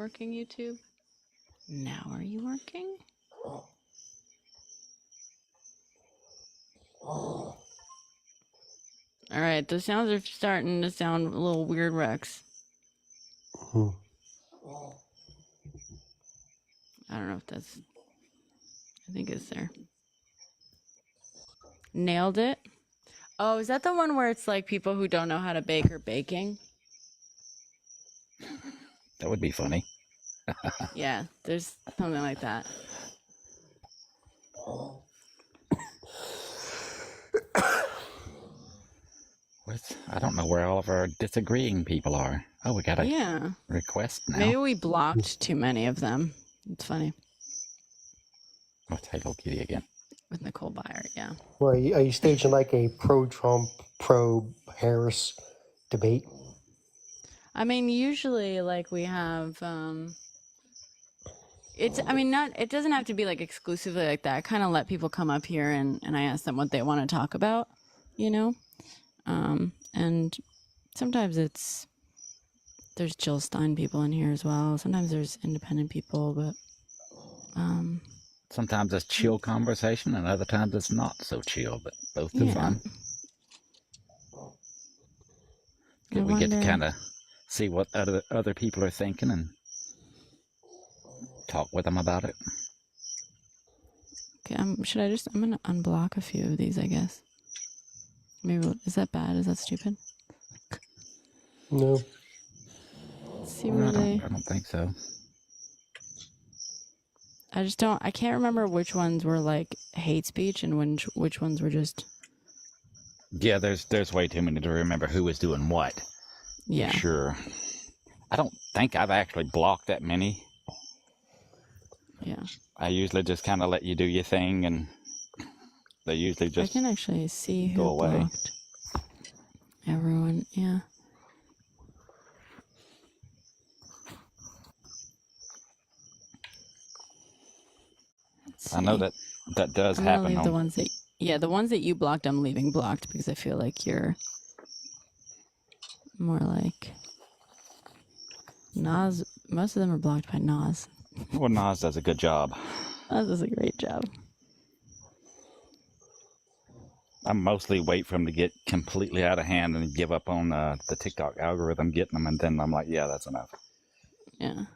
working, YouTube? Now are you working? All right, the sounds are starting to sound a little weird, Rex. Hmm. I don't know if that's... I think it's there. Nailed it. Oh, is that the one where it's like people who don't know how to bake are baking? That would be funny. Yeah, there's something like that. I don't know where all of our disagreeing people are. Oh, we got a request now. Maybe we blocked too many of them. It's funny. Let's Hello Kitty again. With Nicole Byer, yeah. Well, are you staging like a pro-Trump, pro-Harris debate? I mean, usually, like, we have, it doesn't have to be, like, exclusively like that. I kind of let people come up here and I ask them what they want to talk about, you know? And sometimes there's Jill Stein people in here as well. Sometimes there's independent people, but, sometimes it's chill conversation and other times it's not so chill, but both are fun. We get to kind of see what other people are thinking and talk with them about it. Okay, I'm going to unblock a few of these, I guess. Maybe, is that bad? Is that stupid? No. Let's see where I don't think so. I can't remember which ones were like hate speech and which ones were just... Yeah, there's way too many to remember who was doing what. Yeah. Sure. I don't think I've actually blocked that many. Yeah. I usually just kind of let you do your thing, and they usually just I can actually see who go away. blocked everyone. Yeah. I know that does happen. Leave the ones that you blocked, I'm leaving blocked because I feel like you're more like Nas. Most of them are blocked by Nas. Well, Nas does a good job. Nas does a great job. I mostly wait for them to get completely out of hand and give up on the TikTok algorithm getting them, and then I'm like, yeah, that's enough. Yeah.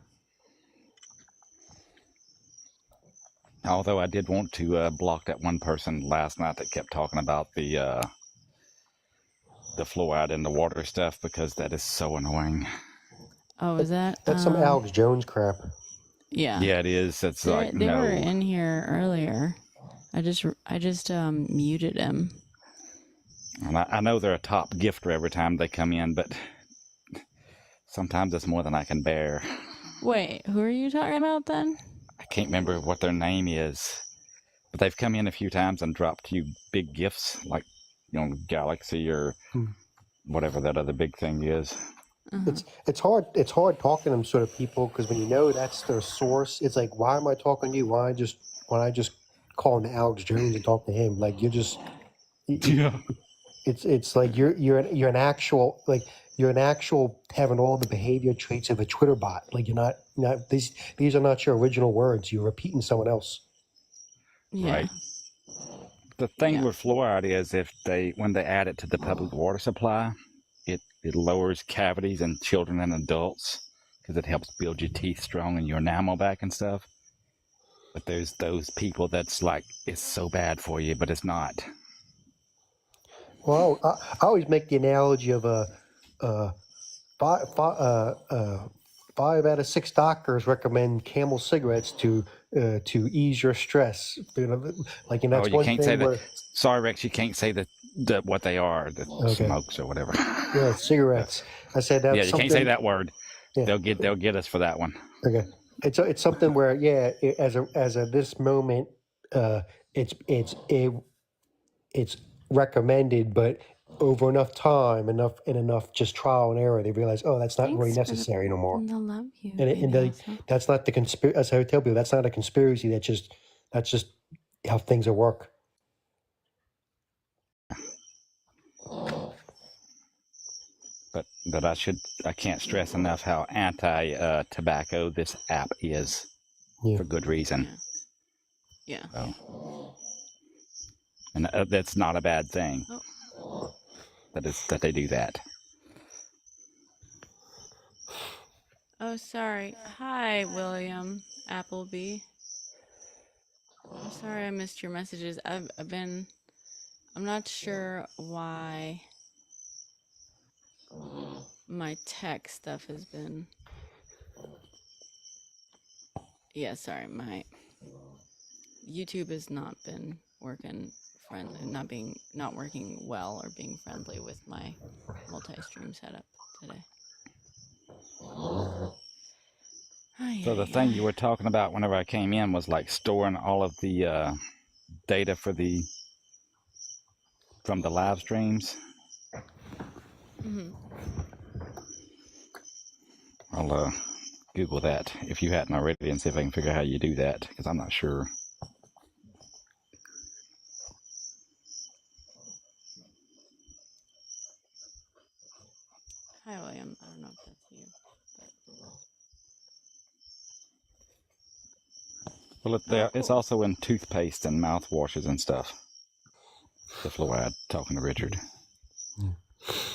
Although I did want to block that one person last night that kept talking about the fluoride in the water stuff, because that is so annoying. Oh, is that? That's some Alex Jones crap. Yeah. Yeah, it is. It's they were in here earlier. I just muted him. And I know they're a top gifter every time they come in, but sometimes it's more than I can bear. Wait, who are you talking about then? I can't remember what their name is, but they've come in a few times and dropped you big gifts, like, Galaxy or whatever that other big thing is. Uh-huh. It's hard talking to them sort of people, because when you know that's their source, it's like, why am I talking to you? Why don't I just call him Alex Jones and talk to him? Like, you're just it's like you're an actual having all the behavior traits of a Twitter bot. Like, you're not these are not your original words. You're repeating someone else. Yeah. Right. The thing with fluoride is when they add it to the public water supply, it lowers cavities in children and adults because it helps build your teeth strong and your enamel back and stuff. But there's those people that's like, it's so bad for you, but it's not. Well, I always make the analogy of five out of six doctors recommend Camel cigarettes to ease your stress. Like, and that's you one can't thing say where, that. Sorry, Rex, you can't say that what they are, the smokes or whatever. Yeah, cigarettes. I said that. Yeah, you can't say that word. Yeah. They'll get us for that one. Okay, it's something where as a this moment, it's recommended, but over enough time, enough just trial and error, they realize, oh, that's not really necessary no more. I love you. And that's not the conspiracy. As I tell people, that's not a conspiracy. That's just how things are work. But I can't stress enough how anti tobacco this app is, Yeah. for good reason. Yeah. So, and that's not a bad thing. Oh. That they do that. Oh, sorry. Hi, William Appleby. I'm sorry I missed your messages. I'm not sure why my tech stuff has been. Yeah, sorry. My YouTube has not been working not working well or being friendly with my multi-stream setup today. So the thing you were talking about whenever I came in was like storing all of the data from the live streams. Mm-hmm. I'll Google that if you hadn't already and see if I can figure out how you do that, because I'm not sure. Hi, William. I don't know if that's you. Well, Cool. it's also in toothpaste and mouthwashes and stuff. The fluoride, talking to Richard.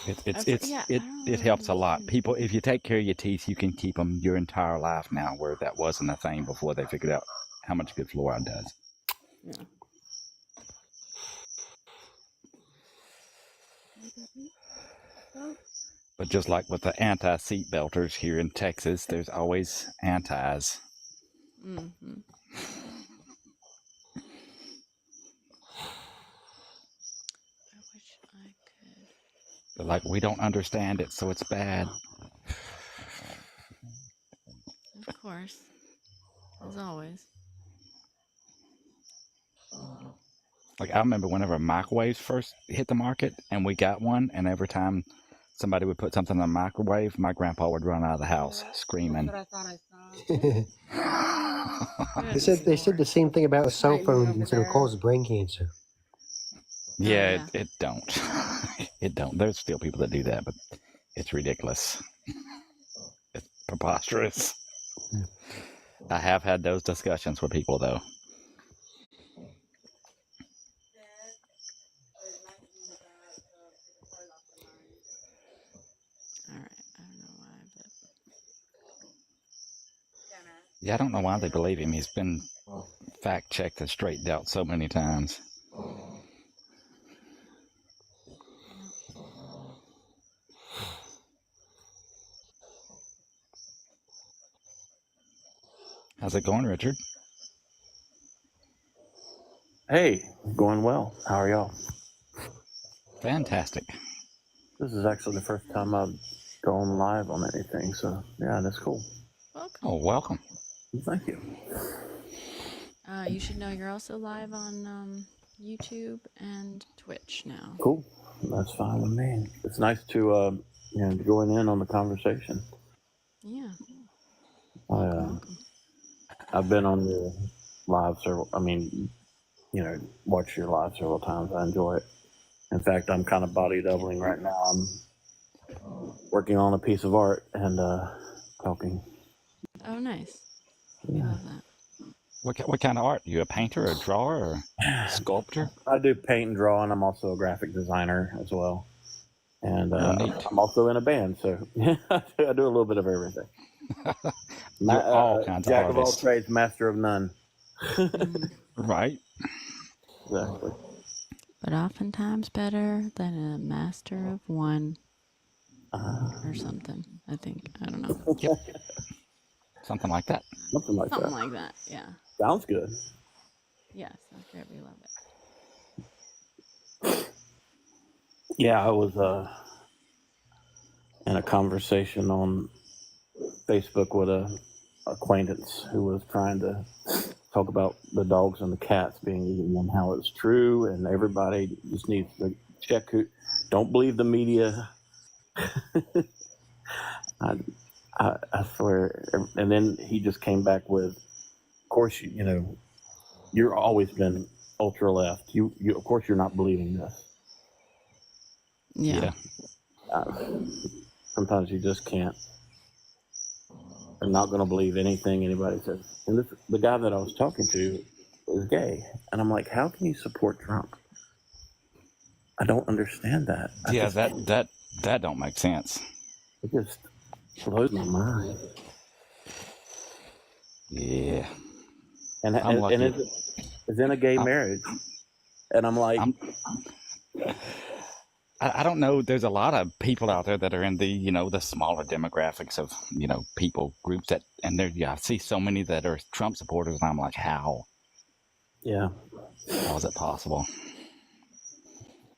It helps a lot. People, if you take care of your teeth, you can keep them your entire life now, where that wasn't a thing before they figured out how much good fluoride does. Yeah. But just like with the anti-seat belters here in Texas, there's always antis. Mm-hmm. I wish I could. They're like, we don't understand it, so it's bad. Of course. As always. Like, I remember whenever microwaves first hit the market and we got one, and every time somebody would put something in the microwave, my grandpa would run out of the house screaming. They said the same thing about cell phones instead of cause brain cancer. Yeah, it don't. It don't. There's still people that do that, but it's ridiculous. It's preposterous. Yeah. I have had those discussions with people, though. All right. I don't know why, but. Yeah, I don't know why they believe him. He's been fact-checked and straightened out so many times. How's it going, Richard? Hey, going well. How are y'all? Fantastic. This is actually the first time I've gone live on anything, so yeah, that's cool. Welcome. Oh, welcome. Thank you. You should know you're also live on YouTube and Twitch now. Cool. That's fine with me. It's nice to join in on the conversation. Yeah. Welcome. I've been on your live watch your live several times. I enjoy it. In fact, I'm kind of body doubling right now. I'm working on a piece of art and talking. Oh, nice. Yeah. I love that. What kind of art? Are you a painter, a drawer, or a sculptor? I do paint and draw, and I'm also a graphic designer as well. And I'm also in a band, so I do a little bit of everything. You're all kinds of jack of all artists. trades, master of none. Right. Exactly. But oftentimes better than a master of one or something. I think. I don't know. Yep. Something like that. Something like that. Yeah. Sounds good. Yeah, sounds great. We love it. Yeah, I was in a conversation on Facebook with a acquaintance who was trying to talk about the dogs and the cats being eaten and how it's true, and everybody just needs to check who. Don't believe the media. I swear. And then he just came back with, of course, you're always been ultra left. You of course you're not believing this. Yeah. sometimes you just can't. I'm not going to believe anything anybody says. And the guy that I was talking to is gay, and I'm like, how can you support Trump? I don't understand that. Yeah, that don't make sense. It just blows my mind. Yeah, And I'm lucky. it's in a gay marriage, and I'm like, I don't know. There's a lot of people out there that are in the the smaller demographics of people groups and I see so many that are Trump supporters, and I'm like, how yeah. is it possible?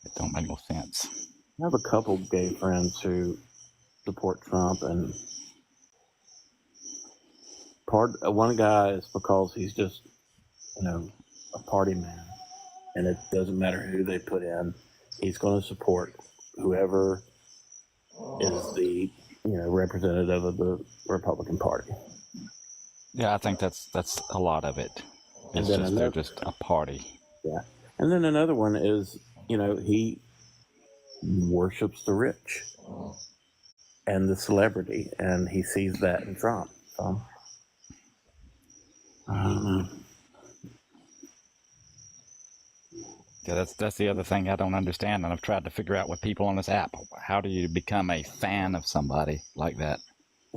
It don't make no sense. I have a couple gay friends who support Trump, and one guy is because he's just a party man, and it doesn't matter who they put in, he's going to support whoever is the representative of the Republican Party. Yeah, I think that's a lot of it. It's just they're just a party. Yeah, and then another one is he worships the rich and the celebrity, and he sees that in Trump. So I don't know. Yeah, that's the other thing I don't understand, and I've tried to figure out with people on this app. How do you become a fan of somebody like that?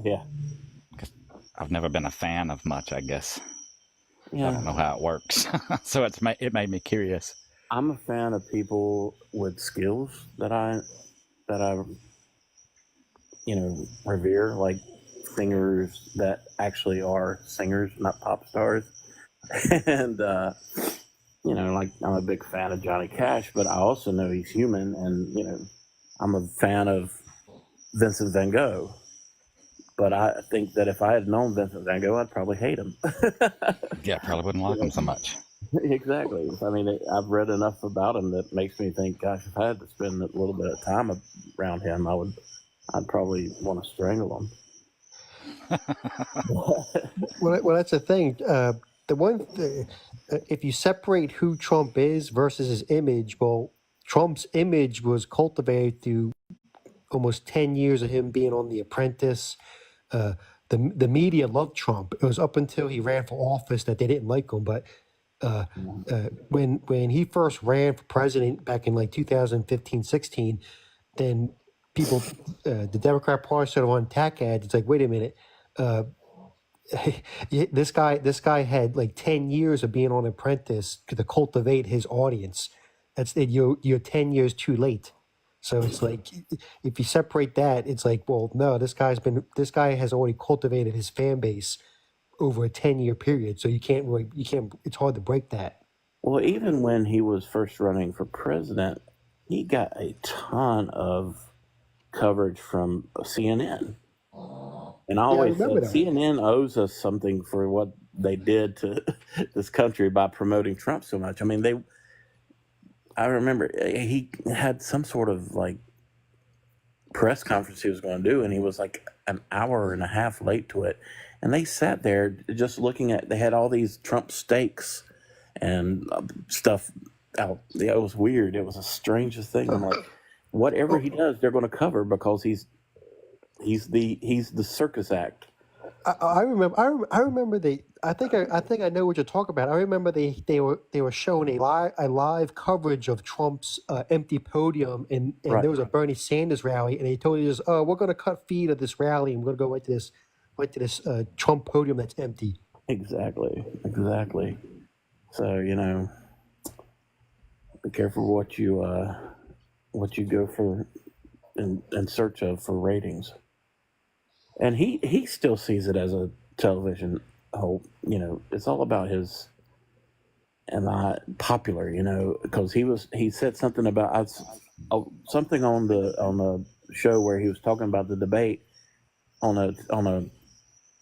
Yeah. Because I've never been a fan of much, I guess. Yeah. I don't know how it works. So it made me curious. I'm a fan of people with skills that I revere, like singers that actually are singers, not pop stars. And like I'm a big fan of Johnny Cash, but I also know he's human, and I'm a fan of Vincent Van Gogh. But I think that if I had known Vincent Van Gogh, I'd probably hate him. Yeah, probably wouldn't like him so much. Exactly. I mean, I've read enough about him that makes me think, gosh, if I had to spend a little bit of time around him, I'd probably want to strangle him. Well, that's the thing. If you separate who Trump is versus his image, well, Trump's image was cultivated through almost 10 years of him being on The Apprentice. The media loved Trump. It was up until he ran for office that they didn't like him. But when he first ran for president back in like 2015, 16, then people, the Democrat Party started on attack ads. It's like, wait a minute. This guy had like 10 years of being on Apprentice to cultivate his audience. That's it. You're 10 years too late. So it's like, if you separate that, it's like, well, no, this guy has already cultivated his fan base over a 10-year period. So you can't, it's hard to break that. Well, even when he was first running for president, he got a ton of coverage from CNN. And I always said CNN owes us something for what they did to this country by promoting Trump so much. I mean, I remember he had some sort of like press conference he was going to do, and he was like an hour and a half late to it. And they sat there just looking they had all these Trump steaks and stuff out. It was weird. It was the strangest thing. I'm like, whatever he does, they're going to cover because he's the circus act. I remember I think I know what you're talking about. I remember they were showing a live coverage of Trump's empty podium, and Right. there was a Bernie Sanders rally, and they told you, oh, we're going to cut feed of this rally, and we're going to go right to this Trump podium that's empty. Exactly. So be careful what you go for in search of for ratings. And he still sees it as a television hope. It's all about his am I popular, because he said something about something on the show where he was talking about the debate on a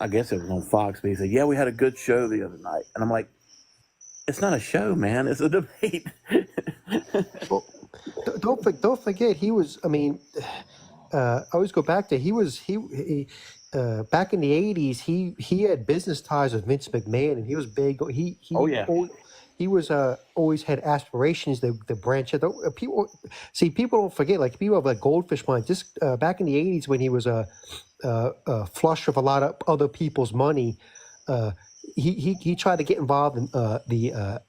I guess it was on Fox, but he said, yeah, we had a good show the other night. And I'm like, it's not a show, man, it's a debate. Well, don't forget he was. I mean, I always go back to he back in the 80s. He had business ties with Vince McMahon, and he was big. Oh, yeah. he was always had aspirations to branch out. People don't forget, like people have like goldfish minds. Just back in the '80s when he was flush with a lot of other people's money, uh, he tried to get involved in the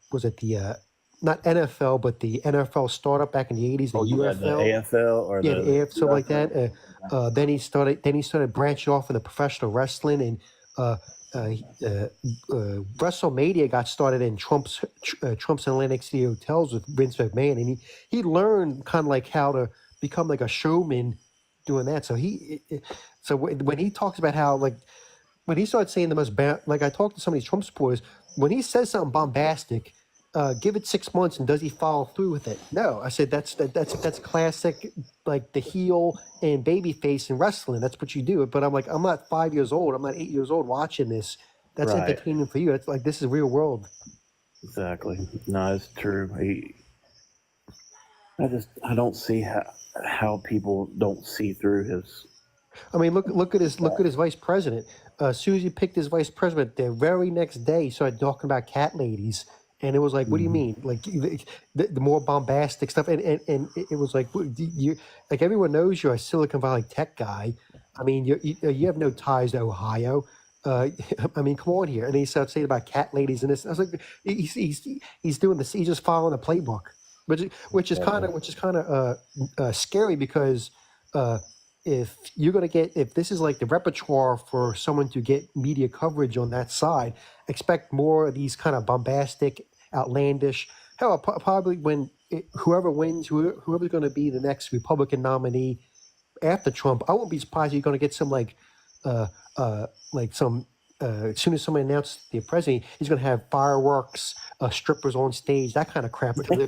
not NFL but the NFL startup back in the '80s, the Oh, yeah, the UFL. AFL or Yeah, the AF, something like that. UFL. Then he started branching off into professional wrestling, and uh, uh, he- uh, WrestleMania got started in Trump's Atlantic City hotels with Vince McMahon, and he learned kind of like how to become like a showman doing that. So when he talks about how like when he starts saying the most like I talked to some of these Trump supporters, when he says something bombastic, give it 6 months and does he follow through with it? No, I said that's classic, like the heel and baby face in wrestling. That's what you do. But I'm like, I'm not 5 years old. I'm not 8 years old watching this. That's Right. entertaining for you. It's like this is real world. Exactly. No, it's true. I don't see how people don't see through his. I mean, look at his vice president. As soon as he picked his vice president, the very next day he started talking about cat ladies, and it was like, what do you mean? Like the more bombastic stuff, and it was like you like everyone knows you're a Silicon Valley tech guy. I mean, you have no ties to Ohio. I mean, come on here. And he started saying about cat ladies and this. I was like, he's doing this. He's just following the playbook, which is kind of scary because. If you're going to get, if this is like the repertoire for someone to get media coverage on that side, expect more of these kind of bombastic, outlandish. Hell, probably when whoever wins, whoever's going to be the next Republican nominee after Trump, I won't be surprised you're going to get some as soon as somebody announced the president, he's going to have fireworks, strippers on stage, that kind of crap. Because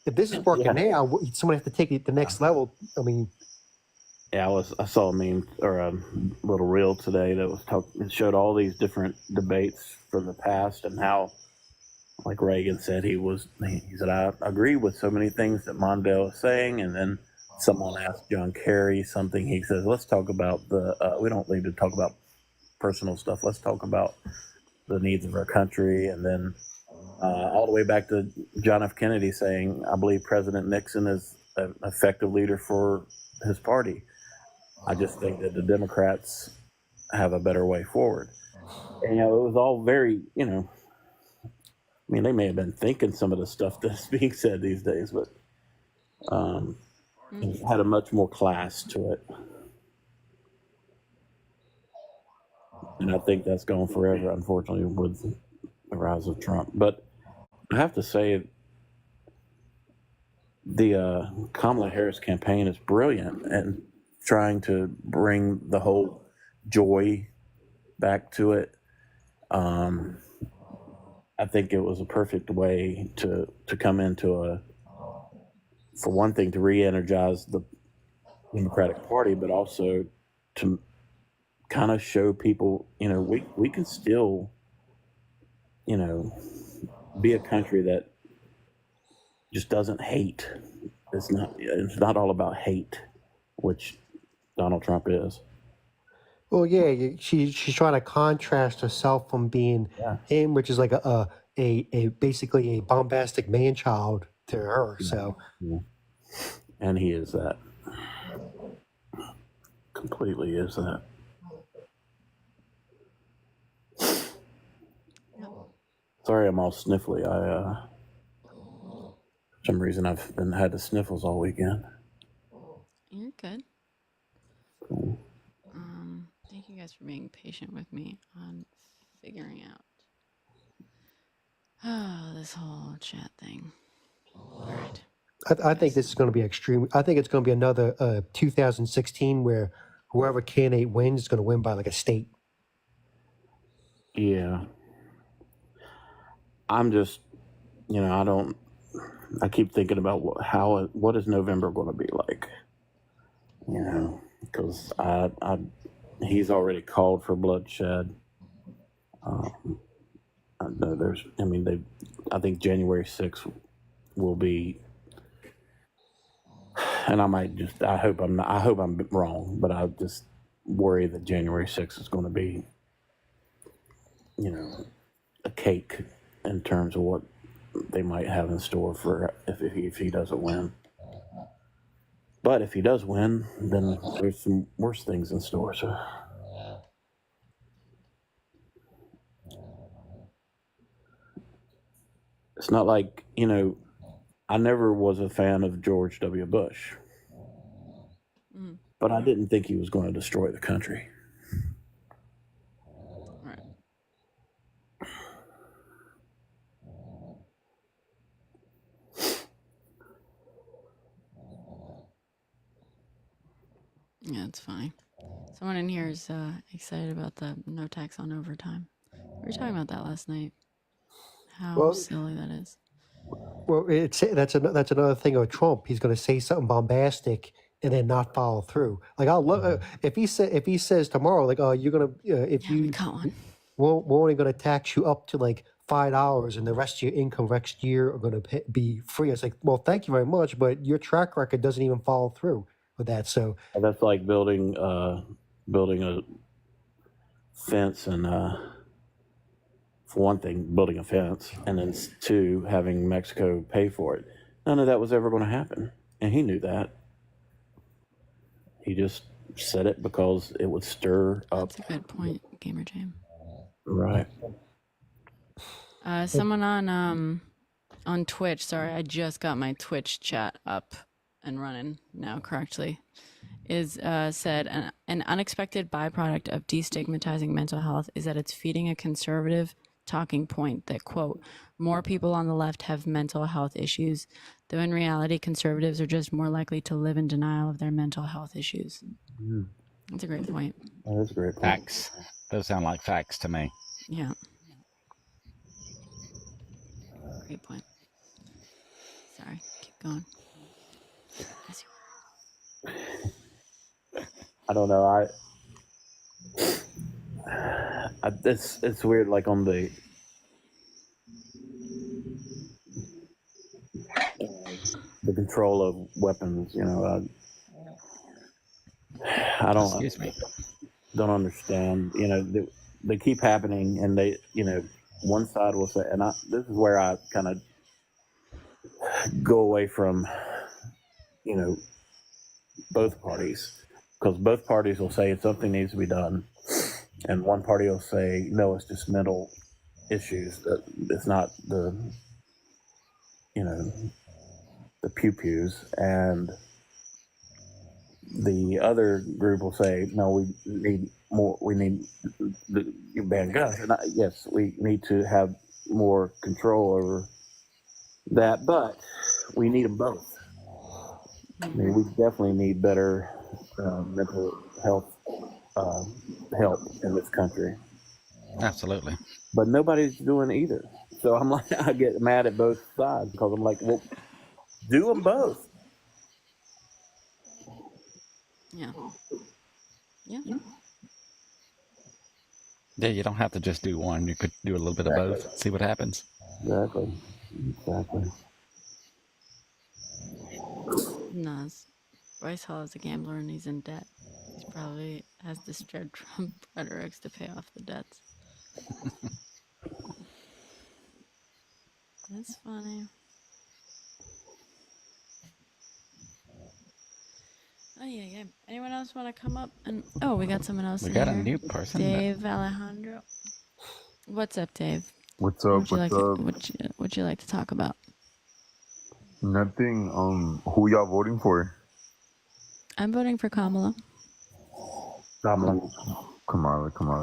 if this is working now, someone has to take it to the next level. I mean. Yeah, I saw a meme or a little reel today that it showed all these different debates from the past and how, like Reagan said, he said, I agree with so many things that Mondale is saying, and then someone asked John Kerry something. He says, let's talk about we don't need to talk about personal stuff. Let's talk about the needs of our country. And then all the way back to John F. Kennedy saying, I believe President Nixon is an effective leader for his party. I just think that the Democrats have a better way forward. And, it was all very, I mean, they may have been thinking some of the stuff that's being said these days, but it had a much more class to it. And I think that's gone forever, unfortunately, with the rise of Trump. But I have to say, the Kamala Harris campaign is brilliant and trying to bring the whole joy back to it. I think it was a perfect way to come into for one thing, to re-energize the Democratic Party, but also to kind of show people, we can still, be a country that just doesn't hate. It's not all about hate, which Donald Trump is. Well, yeah, she's trying to contrast herself from being him, which is like a basically a bombastic man child to her. So, and he is that. Completely is that. Sorry, I'm all sniffly. For some reason I've had the sniffles all weekend. You're good. Cool. Thank you guys for being patient with me on figuring out this whole chat thing. All right. I think this is going to be extreme. I think it's going to be another 2016 where whoever candidate wins is going to win by like a state. Yeah. I'm just, I keep thinking about what is November going to be like, because he's already called for bloodshed. I know I think January 6th will be, and I hope I'm wrong, but I just worry that January 6th is going to be, a cake in terms of what they might have in store for if he doesn't win. But if he does win, then there's some worse things in store. So it's not like, I never was a fan of George W. Bush, but I didn't think he was going to destroy the country. Right. Yeah, it's funny. Someone in here is excited about the no tax on overtime. We were talking about that last night. How Well, silly that is. well, that's another thing of Trump. He's going to say something bombastic and then not follow through. Like I'll look if he says tomorrow, like, oh, you're gonna if Yeah, we you got one. we're only going to tax you up to like $5, and the rest of your income next year are going to be free. It's like, well, thank you very much, but your track record doesn't even follow through with that. So And that's like building a fence and for one thing, building a fence, and then two, having Mexico pay for it. None of that was ever going to happen, and he knew that. He just said it because it would stir up. That's a good point, Gamer Jam. Right. Someone on Twitch. Sorry, I just got my Twitch chat up and running now correctly. Is said an unexpected byproduct of destigmatizing mental health is that it's feeding a conservative talking point that, quote, more people on the left have mental health issues, though in reality conservatives are just more likely to live in denial of their mental health issues. That's a great point. That is a great point. Facts. Those sound like facts to me. Yeah. Great point. Sorry, keep going. As you I don't know. It's weird. Like on the control of weapons, I don't Excuse me. don't understand. They keep happening, and they, one side will say, and this is where I kind of go away from, both parties, because both parties will say something needs to be done, and one party will say, no, it's just mental issues. It's not the pew-pews, and the other group will say, no, we need more. We need the ban guns, and yes, we need to have more control over that, but we need them both. I mean, we definitely need better mental health help in this country. Absolutely. But nobody's doing either. So I'm like, I get mad at both sides because I'm like, well, do them both. Yeah. Yeah. Yeah, you don't have to just do one. You could do a little bit of both. See what happens. Exactly. Nas. Bryce Hall is a gambler and he's in debt. He probably has this dread Trump rhetorics to pay off the debts. That's funny. Oh yeah. Anyone else want to come up? And we got someone else. We in got here. a new person. Dave Alejandro. What's up, Dave? What's up? Would you like to talk about? Nothing. Who y'all voting for? I'm voting for Kamala. Kamala.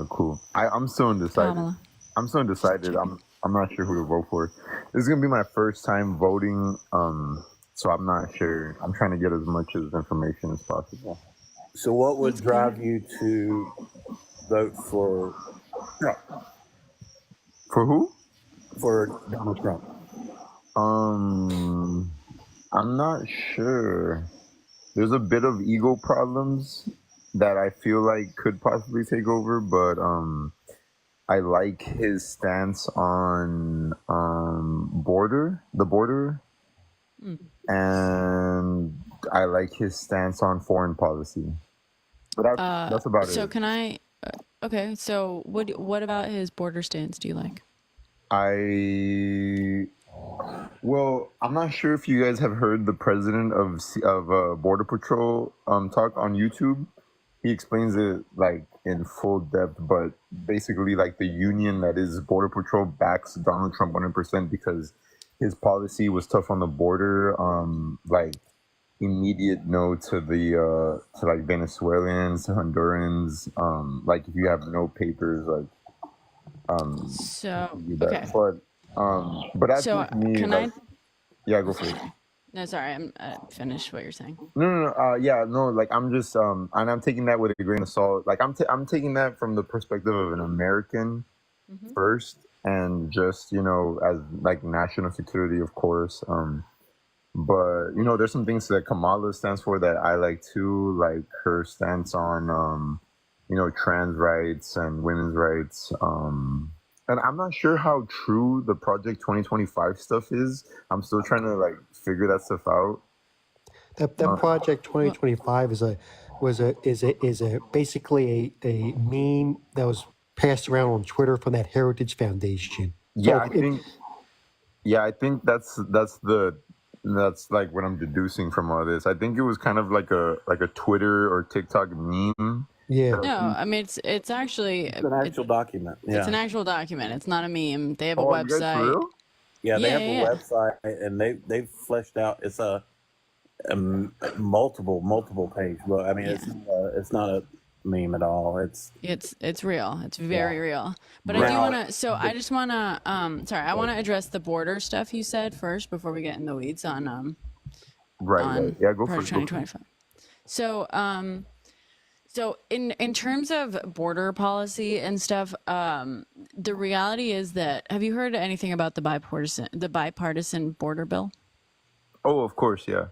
Cool. I'm so undecided. Kamala. I'm so undecided. I'm not sure who to vote for. This is gonna be my first time voting. So I'm not sure. I'm trying to get as much information as possible. So what would drive you to vote for Trump? For who? For Donald Trump. I'm not sure. There's a bit of ego problems that I feel like could possibly take over, but I like his stance on the border, and I like his stance on foreign policy. But that's about it. So can I? Okay. So what about his border stance? Do you like? Well, I'm not sure if you guys have heard the president of Border Patrol talk on YouTube. He explains it like in full depth, but basically, like the union that is Border Patrol backs Donald Trump 100% because his policy was tough on the border. Like immediate no to the to like Venezuelans, Hondurans. Like if you have no papers, like So, you do okay. that. But as So, with me, can like I? yeah, go for it. No, sorry. I'm finish what you're saying. No. Yeah, no. Like I'm just, and I'm taking that with a grain of salt. Like I'm taking that from the perspective of an American Hmm. first, and just as like national security, of course. But there's some things that Kamala stands for that I like too, like her stance on, trans rights and women's rights. And I'm not sure how true the Project 2025 stuff is. I'm still trying to like figure that stuff out. That project Well, 2025 is a basically a meme that was passed around on Twitter from that Heritage Foundation. Yeah, So I think. Yeah, I think that's like what I'm deducing from all this. I think it was kind of like a Twitter or TikTok meme. yeah, no, I mean it's actually It's an actual document. it's an Yeah. actual document. It's not a meme. They have a Oh, are you guys for website. real? Yeah, they Yeah, have yeah, a yeah. website and they've fleshed out. It's a multiple page, but I mean, Yeah. it's not a meme at all. It's real. It's very real. But I do Right. want to. So I just want to. Sorry, I want to address the border stuff you said first before we get in the weeds on Right. Yeah, go for Project it. Go for it. 2025. So so in terms of border policy and stuff, the reality is that have you heard anything about the bipartisan border bill? Oh, of course, yeah.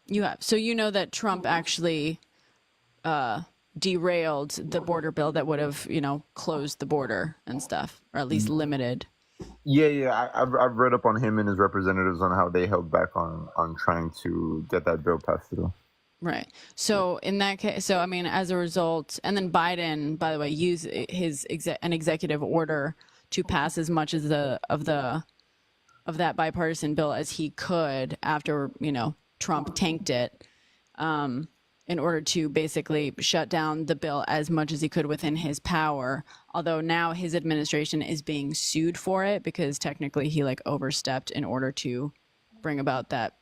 You have. So you know that Trump actually derailed the border bill that would have, closed the border and stuff, or at least limited. Yeah. I've read up on him and his representatives on how they held back on trying to get that bill passed through. Right. So in that case, so I mean, as a result, and then Biden, by the way, used an executive order to pass as much as of that bipartisan bill as he could after Trump tanked it, in order to basically shut down the bill as much as he could within his power. Although now his administration is being sued for it because technically he like overstepped in order to bring about that,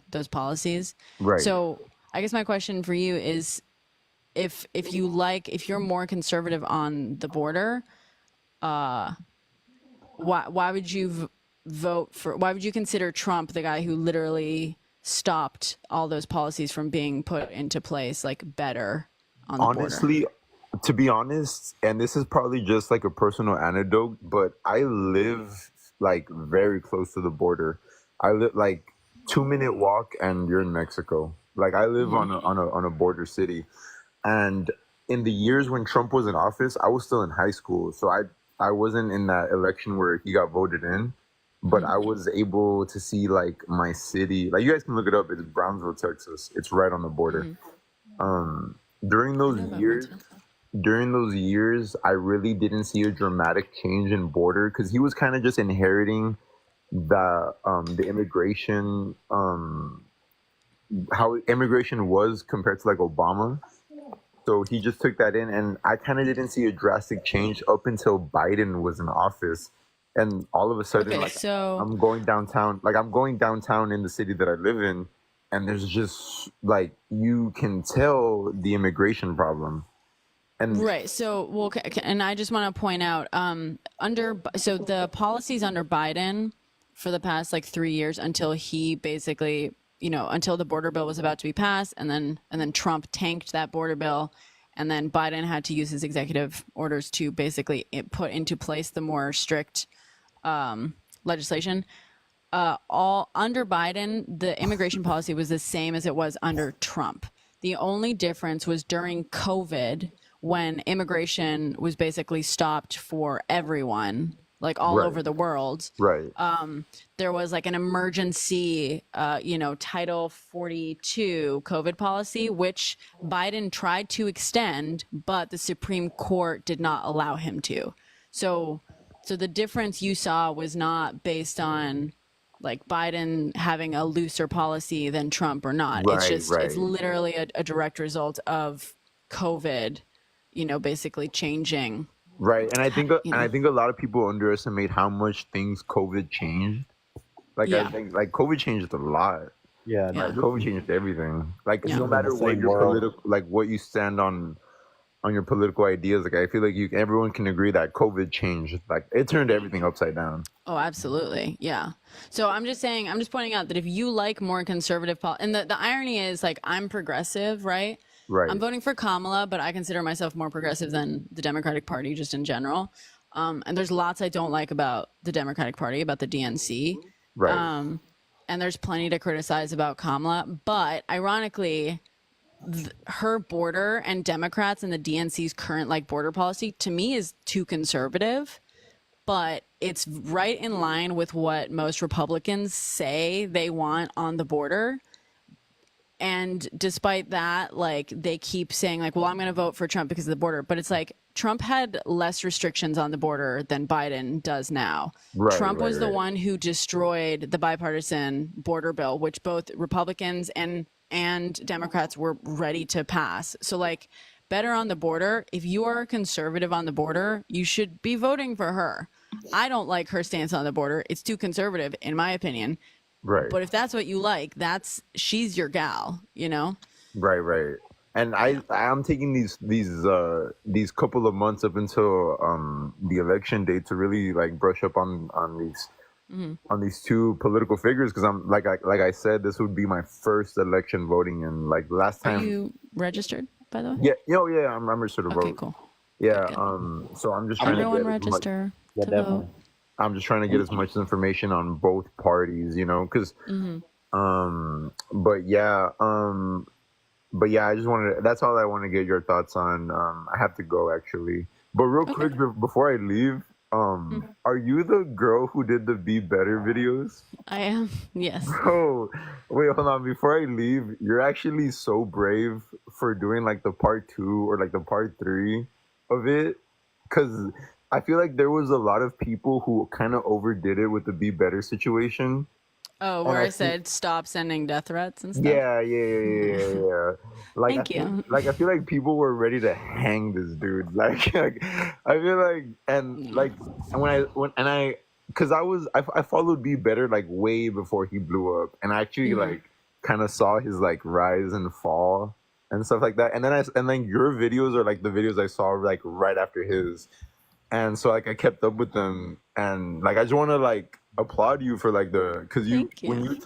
those policies. Right. So I guess my question for you is if you're more conservative on the border, why would you why would you consider Trump the guy who literally stopped all those policies from being put into place like better on the border? Honestly, to be honest, and this is probably just like a personal anecdote, but I live like very close to the border. I live like 2-minute walk and you're in Mexico. Like I live on a border city. And in the years when Trump was in office, I was still in high school. So I wasn't in that election where he got voted in, but I was able to see like my city. Like you guys can look it up. It's Brownsville, Texas. It's right on the border. During those years, I really didn't see a dramatic change in border because he was kind of just inheriting the immigration, how immigration was compared to like Obama. So he just took that in, and I kind of didn't see a drastic change up until Biden was in office. And all of a sudden, Okay, like so I'm going downtown in the city that I live in, and there's just like you can tell the immigration problem. And right. So, well, and I just want to point out, so the policies under Biden for the past like 3 years until he basically, until the border bill was about to be passed, and then Trump tanked that border bill, and then Biden had to use his executive orders to basically put into place the more strict legislation. All under Biden, the immigration policy was the same as it was under Trump. The only difference was during COVID when immigration was basically stopped for everyone, like all Right. over the world. right, There was like an emergency, Title 42 COVID policy, which Biden tried to extend, but the Supreme Court did not allow him to. So the difference you saw was not based on, like Biden having a looser policy than Trump or not. It's Right, just, it's right, literally a direct result of COVID, basically changing, right. And you know, I think a lot of people underestimate how much things COVID changed. Like I yeah, think like COVID changed a lot. Yeah, Like yeah, COVID changed everything. Like yeah. no in the matter what same your world. political, like what you stand on your political ideas, like I feel like everyone can agree that COVID changed. Like it turned everything upside down. Oh, absolutely. Yeah. So I'm just saying, I'm just pointing out that if you like more conservative and the irony is like I'm progressive, right? I'm Right, voting for Kamala, but I consider myself more progressive than the Democratic Party just in general. And there's lots I don't like about the Democratic Party, about the DNC. right, Um, and there's plenty to criticize about Kamala. But ironically, her border and Democrats and the DNC's current like border policy to me is too conservative, but it's right in line with what most Republicans say they want on the border. And despite that, like they keep saying like, well, I'm going to vote for Trump because of the border. But it's like Trump had less restrictions on the border than Biden does now. right, Trump right, was the right. one who destroyed the bipartisan border bill, which both Republicans and Democrats were ready to pass. So like better on the border. If you are a conservative on the border, you should be voting for her. I don't like her stance on the border. It's too conservative, in my opinion. Right. But if that's what you like, she's your gal, Right, right. And Yeah. I'm taking these couple of months up until the election day to really like brush up on these two political figures because I'm like I said, this would be my first election voting, and like last Are time. you registered, by the way? Yeah, yeah, I'm registered to Okay, vote. cool. Yeah, Good. so I'm just trying to Everyone get as much. register Yeah, to definitely. vote. I'm just trying to get as much information on both parties, because but yeah, I just wanted that's all I want to get your thoughts on. I have to go actually. But real Okay. quick before I leave, are you the girl who did the Be Better videos? I am. Yes. Oh, wait, hold on. Before I leave, you're actually so brave for doing like the part 2 or like the part 3 of it. Cause I feel like there was a lot of people who kind of overdid it with the Be Better situation. Oh, And where I I think, said stop sending death threats and stuff. yeah. Like Thank you. I feel like people were ready to hang this dude. Like I feel like because I followed Be Better like way before he blew up, and I actually like kind of saw his like rise and fall and stuff like that. And then your videos are like the videos I saw like right after his, and so like I kept up with them, and like I just want to like applaud you for like because Thank when you.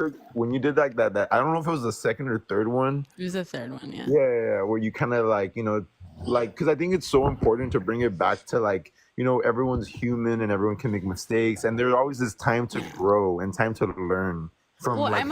you did like that I don't know if it was the second or third one. It was the third one, yeah. Yeah, where you kind of like like because I think it's so important to bring it back to like everyone's human and everyone can make mistakes, and there's always this time to grow and time to learn from Well, like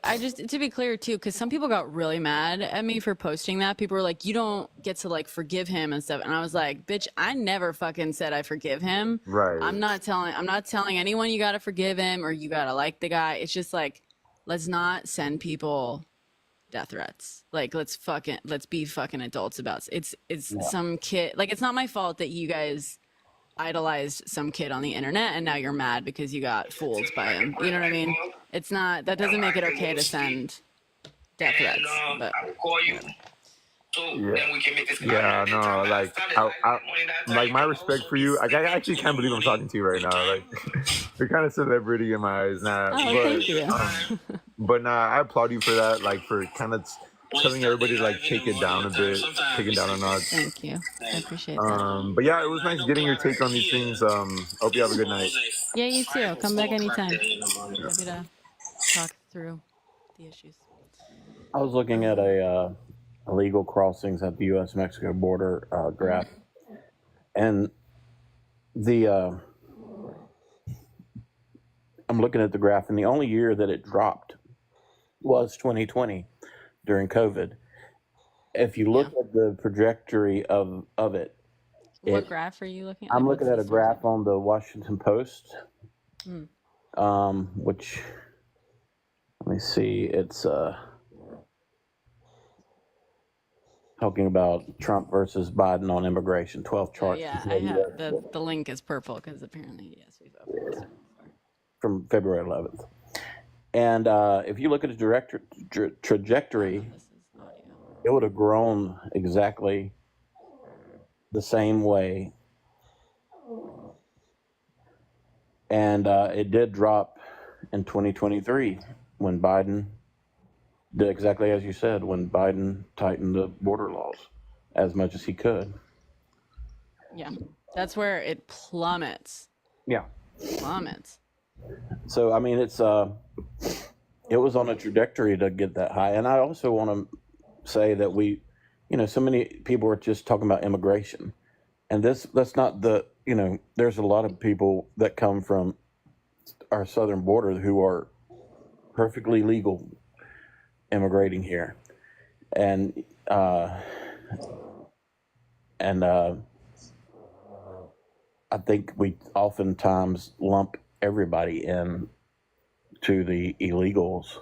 I just, to be clear too, because some people got really mad at me for posting that. People were like, you don't get to like forgive him and stuff. And I was like, bitch, I never fucking said I forgive him. right, I'm not telling anyone you gotta forgive him or you gotta like the guy. It's just like, let's not send people death threats. Like, let's be fucking adults about it. It's some kid. Like, it's not my fault that you guys idolized some kid on the internet and now you're mad because you got fooled by him. You know what I mean? It's not, that doesn't make it okay to send death threats. But I will call you. So yeah, then we can make this yeah, no, like like my respect for you. Like I actually can't believe I'm talking to you right now. Like you're kind of celebrity in my eyes now. oh, thank you. But nah, I applaud you for that. Like for kind of telling everybody to like take it down a bit, take it down a notch. Thank you. I appreciate that. But yeah, it was nice getting your take on these things. Hope you have a good night. Yeah, you too. Come back anytime. Happy to talk through the issues. I was looking at a illegal crossings at the U.S.-Mexico border graph, and the I'm looking at the graph, and the only year that it dropped was 2020 during COVID. If you look at the trajectory of it, What graph are you looking at? I'm Like, looking what's at a this graph on the Washington Post, Mm. which, let me see, it's talking about Trump versus Biden on immigration, 12 charts. Yeah, I have the link is purple because apparently, yes, we've uploaded it before. from February 11th. And if you look at the trajectory, This is audio. it would have grown exactly the same way. And it did drop in 2023 when Biden did exactly as you said, when Biden tightened the border laws as much as he could. Yeah, that's where it plummets. Yeah. Plummets. So I mean, it was on a trajectory to get that high. And I also want to say that so many people are just talking about immigration, and that's not there's a lot of people that come from our southern border who are perfectly legal immigrating here, and I think we oftentimes lump everybody in to the illegals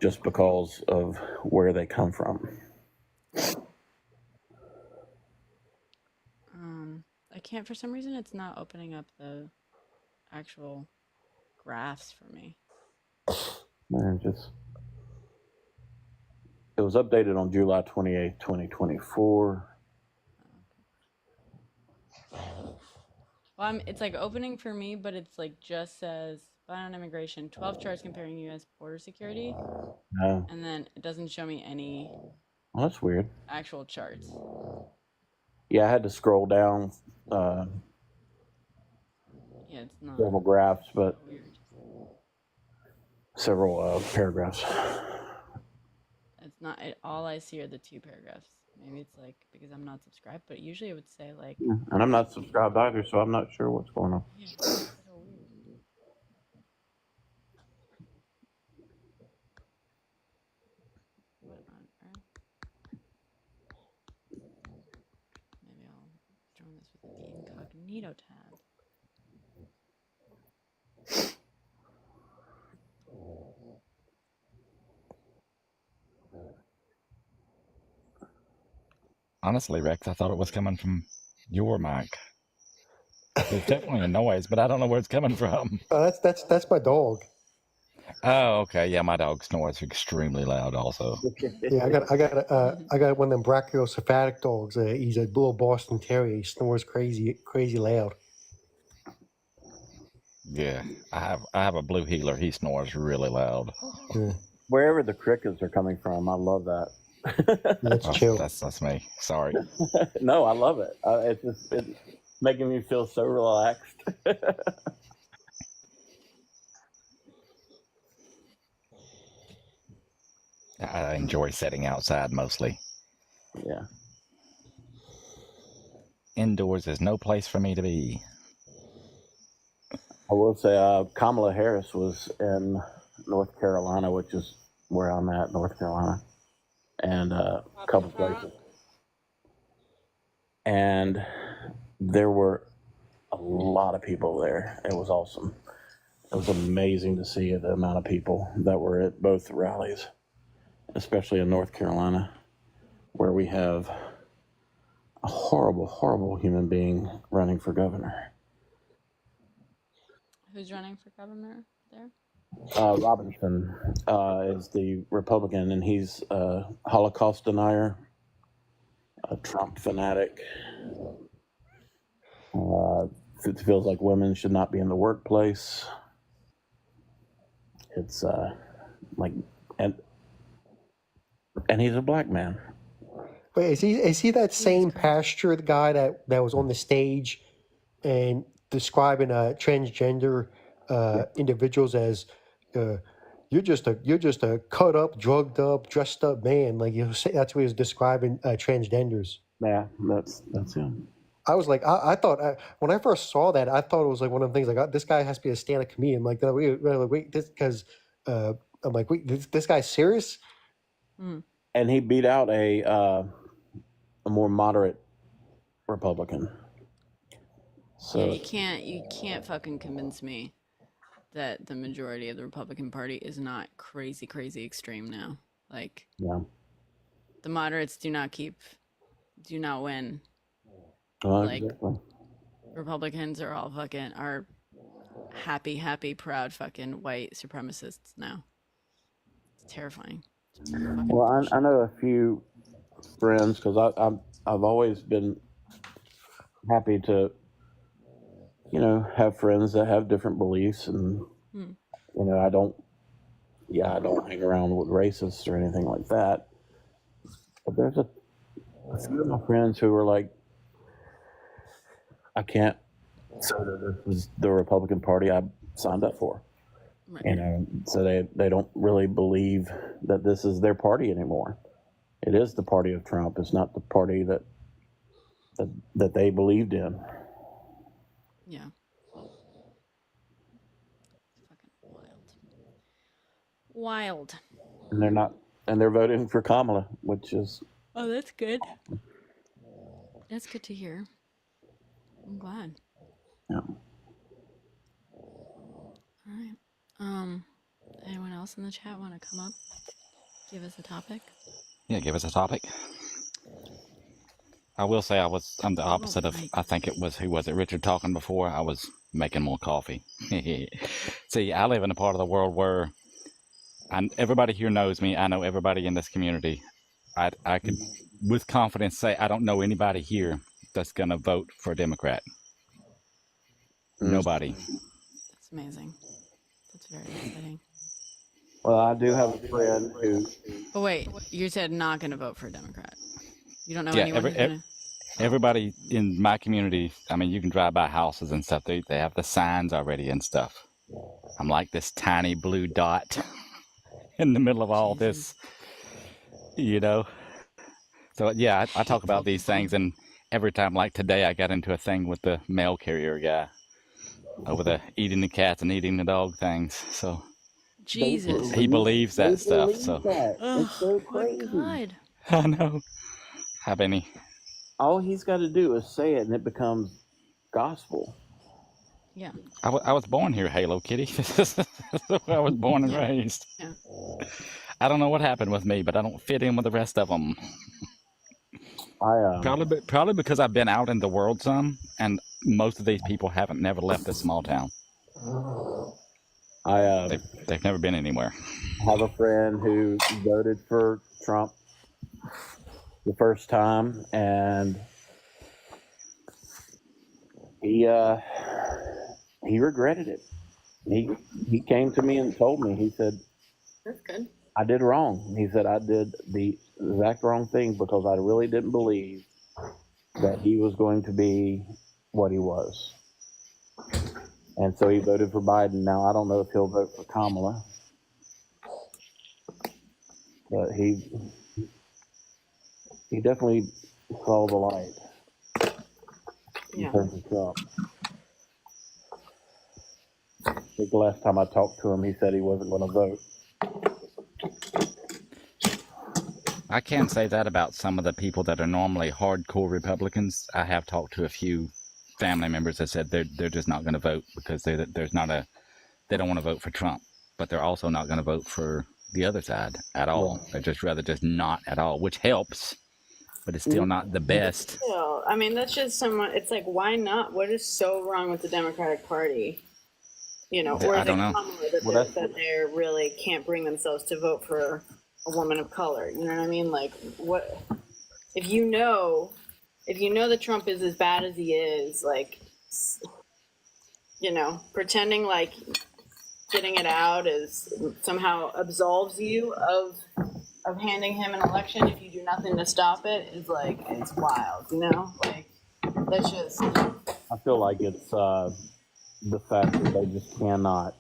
just because of where they come from. I can't, for some reason, it's not opening up the actual graphs for me. It was updated on July 28th, 2024. Well, it's like opening for me, but it's like just says Biden on immigration, 12 charts comparing U.S. border security, No. and then it doesn't show me any Well, that's weird. actual charts. Yeah, I had to scroll down Yeah, it's not several graphs, but weird. several paragraphs. It's not. All I see are the 2 paragraphs. Maybe it's like because I'm not subscribed, but usually it would say like. And I'm not subscribed either, so I'm not sure what's going on. Yeah, it's so weird. What on earth? Maybe I'll join this with the incognito tab. Honestly, Rex, I thought it was coming from your mic. There's definitely a noise, but I don't know where it's coming from. That's my dog. Oh, okay. Yeah, my dog snores extremely loud also. Yeah, I got one of them brachiocephatic dogs. He's a little Boston Terrier. He snores crazy loud. Yeah, I have a blue heeler. He snores really loud. Yeah, Wherever the crickets are coming from, I love that. that's Oh, chill. that's me. Sorry. No, I love it. It's making me feel so relaxed. I enjoy sitting outside mostly. Yeah. Indoors is no place for me to be. I will say Kamala Harris was in North Carolina, which is where I'm at, North Carolina, and a couple places. And there were a lot of people there. It was awesome. It was amazing to see the amount of people that were at both rallies, especially in North Carolina, where we have a horrible, horrible human being running for governor. Who's running for governor there? Robinson is the Republican, and he's a Holocaust denier, a Trump fanatic. It feels like women should not be in the workplace. It's and he's a black man. Wait, is he that same pasture guy that was on the stage and describing transgender individuals as you're just a cut up, drugged up, dressed up man? Like that's what he was describing transgenders. Yeah, that's him. I was like, I thought when I first saw that, I thought it was like one of the things like this guy has to be a stand-up comedian. Like, wait, this because I'm like, wait, this guy's serious? And he beat out a more moderate Republican. So Yeah, you can't fucking convince me that the majority of the Republican Party is not crazy extreme now. Like, yeah, the moderates do not win. well, Like, exactly. Republicans are all fucking happy, proud fucking white supremacists now. It's terrifying. It's fucking Well, bullshit. I know a few friends because I've always been happy to, have friends that have different beliefs, and Hmm. I don't hang around with racists or anything like that. But there's a few of my friends who are like, I can't say that this is the Republican Party I signed up for. Right. So they don't really believe that this is their party anymore. It is the party of Trump. It's not the party that they believed in. Yeah. It's fucking wild. And they're voting for Kamala, which is, Oh, that's good. That's good to hear. I'm glad. yeah. All right. Anyone else in the chat want to come up? Give us a topic. Yeah, give us a topic. I will say I'm the opposite of, I think it was, who was it, Richard talking before? I was making more coffee. See, I live in a part of the world where everybody here knows me. I know everybody in this community. I could, with confidence, say I don't know anybody here that's going to vote for a Democrat. Nobody. That's amazing. That's very exciting. Well, I do have a friend who. But wait, you said not going to vote for a Democrat. You don't know Yeah, anyone who's going to... everybody in my community, I mean, you can drive by houses and stuff. They have the signs already and stuff. I'm like this tiny blue dot in the middle of all this, So, yeah, I talk about these things, and every time, like today, I got into a thing with the mail carrier guy over the eating the cats and eating the dog things. So Jesus. he believes that stuff. So It's so crazy. My God. I know. Have any? All he's got to do is say it, and it becomes gospel. Yeah. I was born here, Halo Kitty. This is where I was born and raised. Yeah. I don't know what happened with me, but I don't fit in with the rest of them. Probably because I've been out in the world some, and most of these people haven't never left this small town. They've never been anywhere. I have a friend who voted for Trump the first time, and he regretted it. He came to me and told me. He said, That's good. I did wrong. He said, I did the exact wrong thing because I really didn't believe that he was going to be what he was. And so he voted for Biden. Now, I don't know if he'll vote for Kamala, but he definitely saw the light in terms of Trump. I think the last time I talked to him, he said he wasn't going to vote. I can't say that about some of the people that are normally hardcore Republicans. I have talked to a few family members that said they're just not going to vote because they don't want to vote for Trump, but they're also not going to vote for the other side at all. They'd just rather just not at all, which helps, but it's still not the best. Still, I mean, that's just someone. It's like, why not? What is so wrong with the Democratic Party? Or I don't know. That they really can't bring themselves to vote for a woman of color. You know what I mean? Like, what if you know that Trump is as bad as he is? Like, pretending like getting it out is somehow absolves you of handing him an election if you do nothing to stop it is like, it's wild. Like, that's just. I feel like it's the fact that they just cannot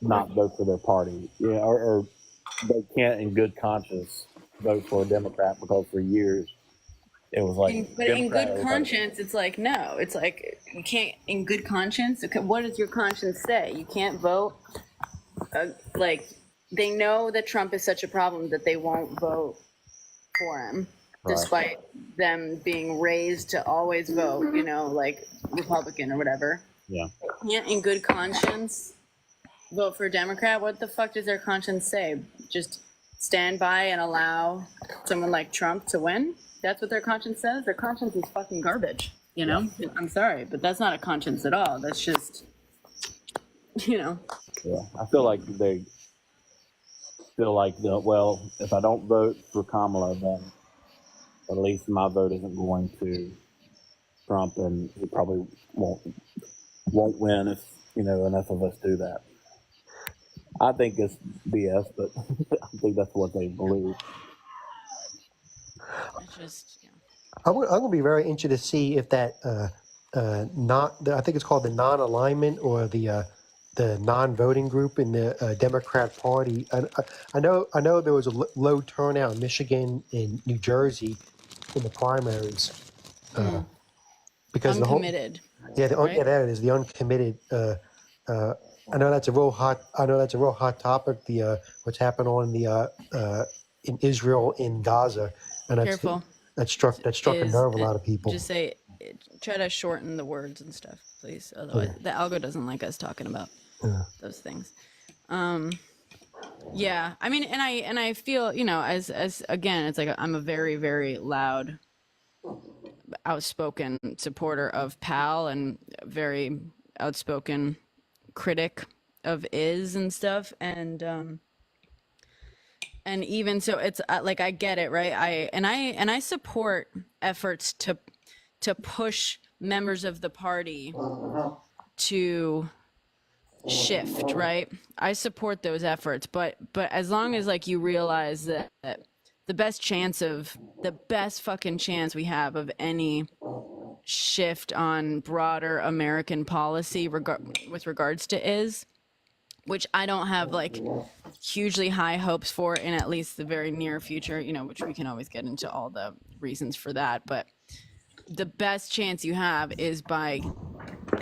not vote for their party, or they can't in good conscience vote for a Democrat because for years it was like. But in good conscience, it's like, no, it's like you can't. In good conscience, what does your conscience say? You can't vote. Like, they know that Trump is such a problem that they won't vote for him. Right. Despite them being raised to always vote, like Republican or whatever. Yeah. They can't in good conscience vote for a Democrat. What the fuck does their conscience say? Just stand by and allow someone like Trump to win? That's what their conscience says? Their conscience is fucking garbage. You know, I'm sorry, but that's not a conscience at all. That's just, you know. Yeah, I feel like they feel like well, if I don't vote for Kamala, then at least my vote isn't going to Trump, and he probably won't win if enough of us do that. I think it's BS, but I think that's what they believe. It's just, yeah. I'm going to be very interested to see if that I think it's called the non-alignment or the non-voting group in the Democrat Party. I know there was a low turnout in Michigan and New Jersey in the primaries because Uncommitted. yeah right? there it is, the uncommitted. I know that's a real hot topic. The what's happened on the in Israel, in Gaza, and Careful. that struck a nerve a lot of people. Just say, try to shorten the words and stuff, please. Otherwise, the algo doesn't like us talking about those things. Yeah, I mean, and I feel, as again, it's like I'm a very, very loud, outspoken supporter of PAL and very outspoken critic of is and stuff, and even so, it's like I get it, right? I support efforts to push members of the party to shift, right? I support those efforts, but as long as like you realize that the best fucking chance we have of any shift on broader American policy with regards to is, which I don't have like hugely high hopes for in at least the very near future, which we can always get into all the reasons for that, but the best chance you have is by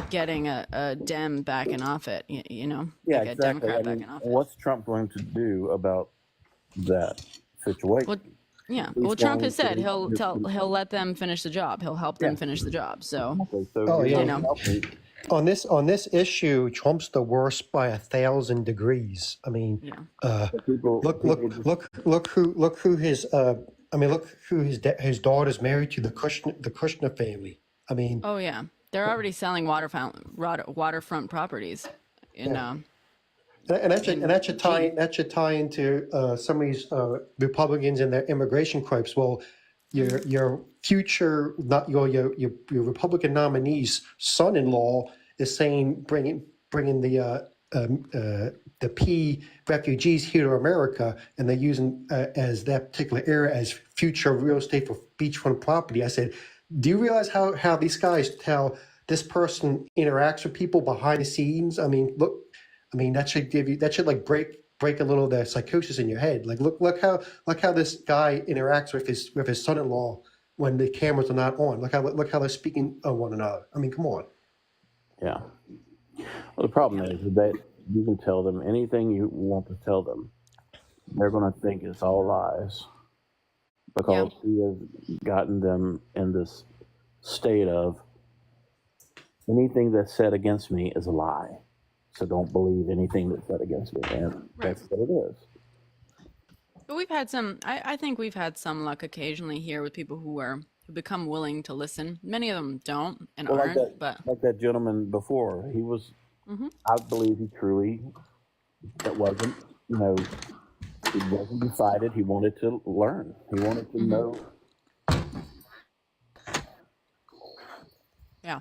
getting a Dem back in office, Yeah, like exactly. a Democrat back in office. What's Trump going to do about that situation? Well, yeah. Well, Trump has said he'll let them finish the job. He'll help them finish the job. So, On this issue, Trump's the worst by 1,000 degrees. I mean, look who his daughter's married to, the Kushner family. I mean, oh yeah, they're already selling waterfront properties in. And that should tie into some of these Republicans and their immigration gripes. Well, your future, not your Republican nominee's son-in-law is saying bringing the P refugees here to America, and they're using as that particular area as future real estate for beachfront property. I said, do you realize how these guys how this person interacts with people behind the scenes? I mean, look. I mean, that should like break a little of the psychosis in your head. Like, look how this guy interacts with his son-in-law when the cameras are not on. Look how they're speaking of one another. I mean, come on. Yeah. Well, the problem is that you can tell them anything you want to tell them. They're going to think it's all lies because he has gotten them in this state of anything that's said against me is a lie. So don't believe anything that's said against me, and that's what it is. But we've had some. I think we've had some luck occasionally here with people who become willing to listen. Many of them don't and aren't. Like that gentleman before, he was. I believe he truly. That wasn't. He wasn't decided. He wanted to learn. He wanted to know. Yeah.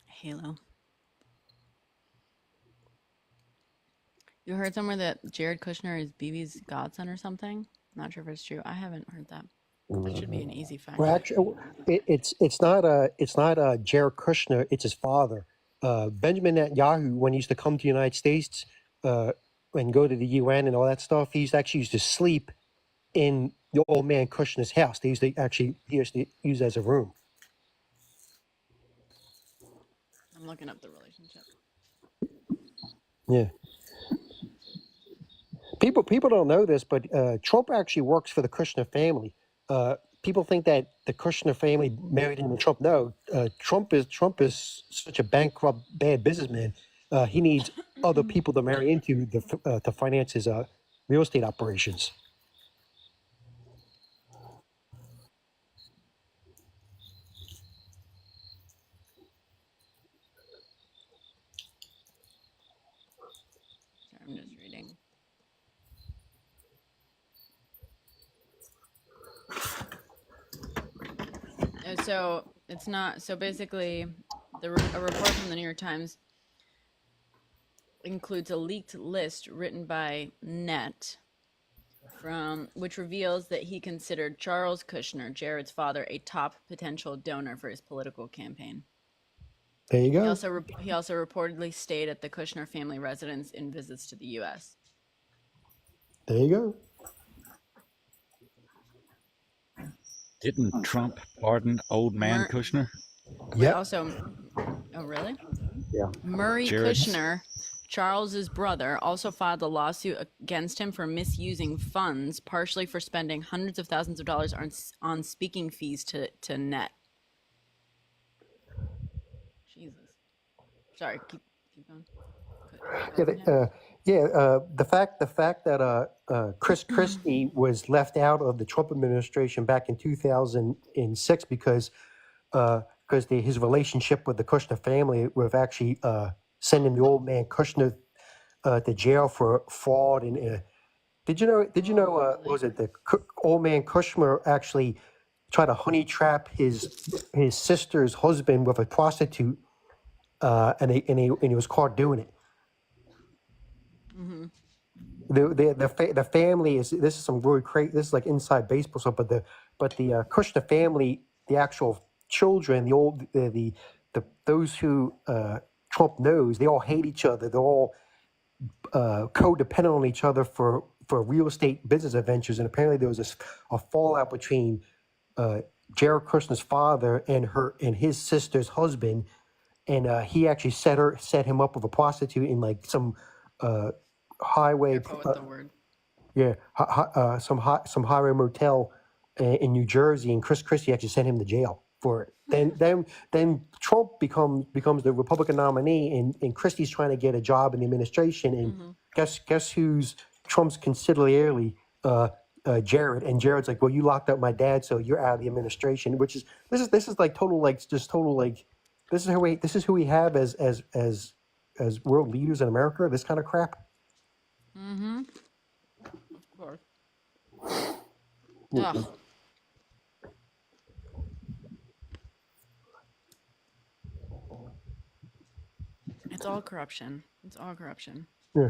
Halo. You heard somewhere that Jared Kushner is BB's godson or something? Not sure if it's true. I haven't heard that. That should be an easy fact. Well, actually, it's not Jared Kushner. It's his father, Benjamin Netanyahu. When he used to come to the United States and go to the UN and all that stuff, he used to sleep in the old man Kushner's house. He used to use it as a room. I'm looking up the relationship. Yeah. People don't know this, but Trump actually works for the Kushner family. People think that the Kushner family married into Trump. No, Trump is such a bankrupt, bad businessman. He needs other people to marry into to finance his real estate operations. So it's not. So basically, a report from the New York Times includes a leaked list written by Net from which reveals that he considered Charles Kushner, Jared's father, a top potential donor for his political campaign. There you He go. also reportedly stayed at the Kushner family residence in visits to the U.S. There you go. Didn't Trump pardon old man Mur- Kushner? Wait, Yep. also, oh really? Yeah. Murray Jared's. Kushner, Charles's brother, also filed a lawsuit against him for misusing funds, partially for spending hundreds of thousands of dollars on speaking fees to Net. Jesus. Sorry, keep going. The fact that Chris Christie was left out of the Trump administration back in 2006 because his relationship with the Kushner family with actually sending the old man Kushner to jail for fraud and did you know what was it the old man Kushner actually tried to honey trap his sister's husband with a prostitute and he was caught doing it. The family is, this is some really crazy, this is like inside baseball stuff, but the Kushner family, the actual children, the those who Trump knows, they all hate each other. They're all codependent on each other for real estate business adventures, and apparently there was a fallout between Jared Kushner's father and his sister's husband, and he actually set him up with a prostitute in like some highway, Careful with the word. some highway motel in New Jersey, and Chris Christie actually sent him to jail for it. Then Trump becomes the Republican nominee, and Christie's trying to get a job in the administration, and guess who's Trump's consigliere? Jared, and Jared's like, well, you locked up my dad, so you're out of the administration. Which is this is like total like just total like this is who we have as world leaders in America. This kind of crap. Of course. Ugh. It's all corruption. It's all corruption. Yeah.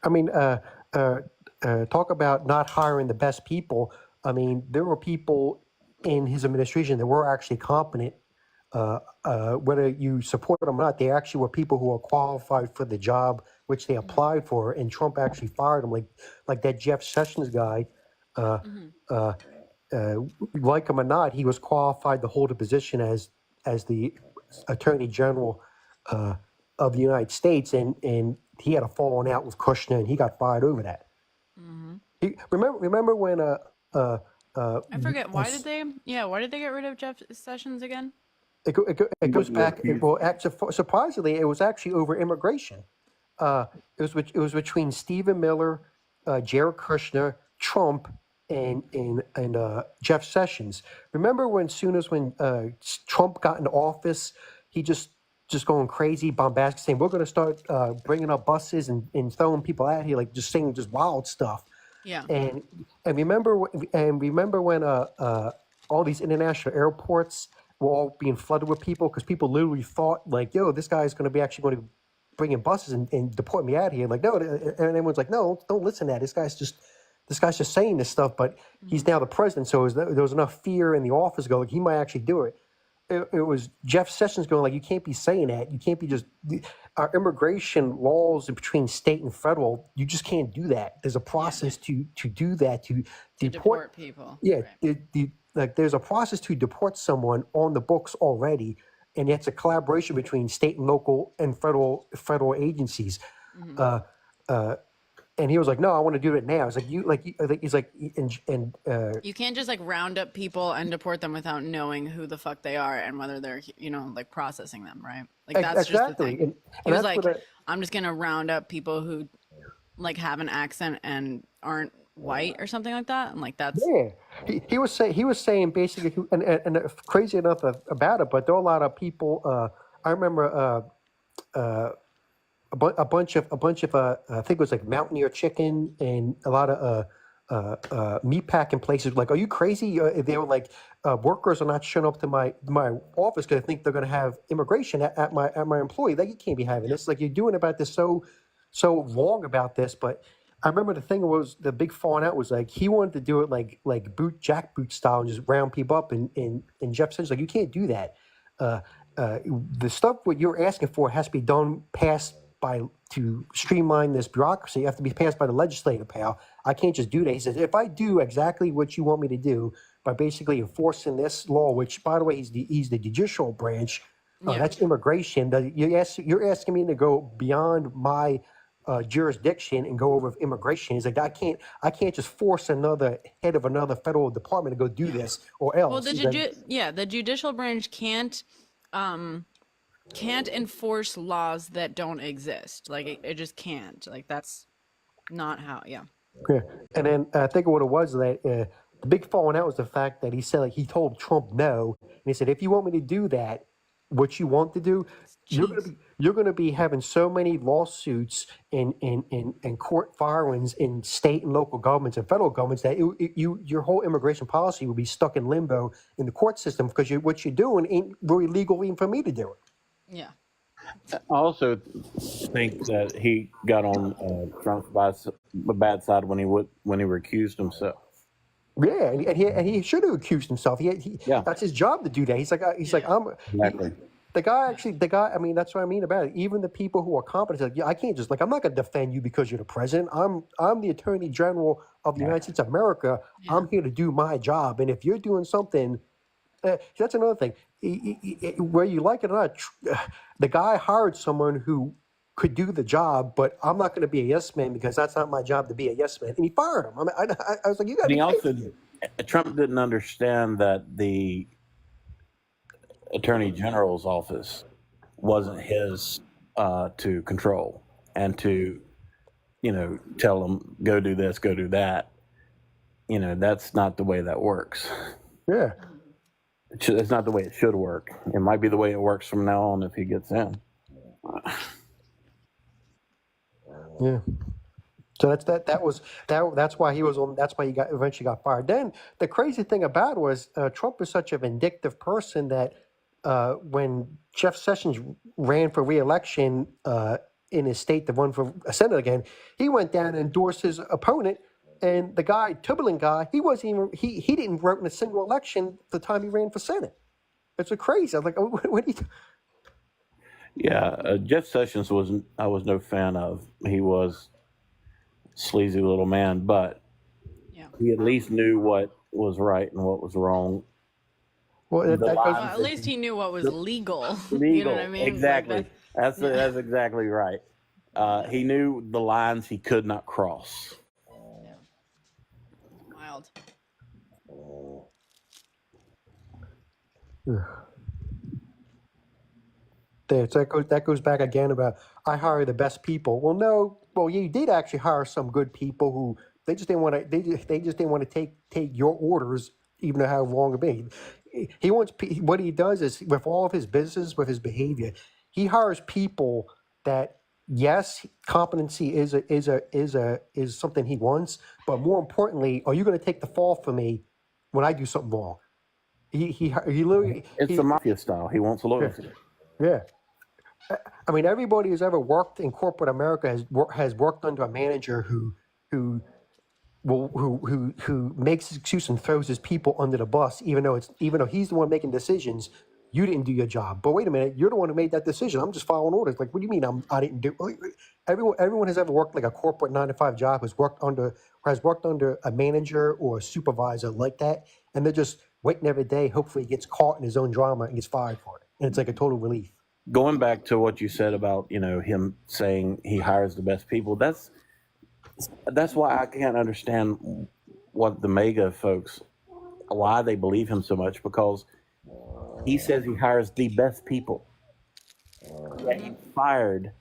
I mean, talk about not hiring the best people. I mean, there were people in his administration that were actually competent. Whether you support them or not, they actually were people who are qualified for the job which they applied for, and Trump actually fired them. Like that Jeff Sessions guy. Like him or not, he was qualified to hold a position as the Attorney General of the United States, and he had a falling out with Kushner, and he got fired over that. Remember when I forget why did they get rid of Jeff Sessions again? it goes back. Surprisingly, it was actually over immigration. It was between Stephen Miller, Jared Kushner, Trump, and Jeff Sessions. Remember when Trump got into office, he just going crazy, bombastic, saying we're going to start bringing up buses and throwing people out here, like just saying just wild stuff. Yeah. And remember when all these international airports were all being flooded with people because people literally thought like, yo, this guy is going to be actually going to bring in buses and deport me out here. Like, no, and everyone's like, no, don't listen to that. This guy's just saying this stuff, but he's now the president. So there was enough fear in the office go, like, he might actually do it. It was Jeff Sessions going like, you can't be saying that. You can't be just our immigration laws between state and federal. You just can't do that. There's a process to do that to deport people. Yeah, right. There's a process to deport someone on the books already, and it's a collaboration between state and local and federal agencies. And he was like, "No, I want to do it now." It's like he's like, you can't just like round up people and deport them without knowing who the fuck they are and whether they're like processing them, right? Like that's exactly. Just the thing. And He was that's like, I'm just gonna round up people who like have an accent and aren't white or something like that, and like that's he was saying basically, and crazy enough about it, but there are a lot of people. I remember. A bunch of I think it was like Mountaineer Chicken and a lot of meatpacking places like, "Are you crazy?" They were like, "Workers are not showing up to my office because they think they're going to have immigration at my employee. Like, you can't be having this. Like, you're doing about this so wrong about this." But I remember the thing was the big falling out was like he wanted to do it like jackboot style and just round people up, and Jeff says like, "You can't do that. Uh, the stuff what you're asking for has to be done passed by to streamline this bureaucracy. You have to be passed by the legislature, pal. I can't just do that." He says, "If I do exactly what you want me to do by basically enforcing this law, which by the way he's the judicial branch, Yeah. that's immigration. You're asking me to go beyond my jurisdiction and go over immigration." He's like, I can't just force another head of another federal department to go do this or else." Well, He's like, the judicial branch can't enforce laws that don't exist. Like it just can't. Like that's not how. Yeah. yeah. And then I think what it was that the big falling out was the fact that he said like he told Trump no, and he said, "If you want me to do that, what you want to do, you're gonna be having so many lawsuits and court filings in state and local governments and federal governments that your whole immigration policy will be stuck in limbo in the court system because what you're doing ain't really legal even for me to do it." Yeah. I also think that he got on Trump's bad side when he recused himself. Yeah, and he should have accused himself. Yeah. That's his job to do that. He's like Exactly. the guy. I mean, that's what I mean about it. Even the people who are competent, like, yeah, I can't just like I'm not going to defend you because you're the president. I'm the Attorney General of the United States of America. Yeah. I'm here to do my job, and if you're doing something, that's another thing. Where you like it or not, the guy hired someone who could do the job, but I'm not going to be a yes man because that's not my job to be a yes man, and he fired him. I mean, I was like, you got to be crazy. Trump didn't understand that the Attorney General's office wasn't his to control and to, tell him, go do this, go do that. That's not the way that works. Yeah. It's not the way it should work. It might be the way it works from now on if he gets in. Yeah. So that's why he was on. That's why he eventually got fired. Then the crazy thing about it was Trump is such a vindictive person that when Jeff Sessions ran for re-election in his state to run for Senate again, he went down and endorsed his opponent. And the guy, Tuberlin guy, he wasn't even he didn't vote in a single election the time he ran for Senate. It's crazy. I was like, oh, what do you? Yeah, Jeff Sessions I was no fan of. He was a sleazy little man, but he at least knew what was right and what was wrong. Well, at least he knew what was legal. Legal, You know what I mean? exactly. Like That's exactly right. He knew the lines he could not cross. Wild. There, so that goes back again about I hire the best people. Well, no, you did actually hire some good people who they just didn't want to. They just didn't want to take your orders, even though how wrong it be. He wants what he does is with all of his business, with his behavior, he hires people that yes, competency is something he wants, but more importantly, are you going to take the fall for me when I do something wrong? He literally. It's the mafia style. He wants loyalty. Yeah. I mean, everybody who's ever worked in corporate America has worked under a manager who makes his excuse and throws his people under the bus, even though he's the one making decisions. You didn't do your job, but wait a minute, you're the one who made that decision. I'm just following orders. Like, what do you mean I didn't do? Everyone has ever worked like a corporate 9-to-5 job has worked under a manager or a supervisor like that, and they're just waiting every day. Hopefully, he gets caught in his own drama and gets fired for it, and it's like a total relief. Going back to what you said about him saying he hires the best people, that's why I can't understand what the MAGA folks, why they believe him so much, because he says he hires the best people. Yet he fired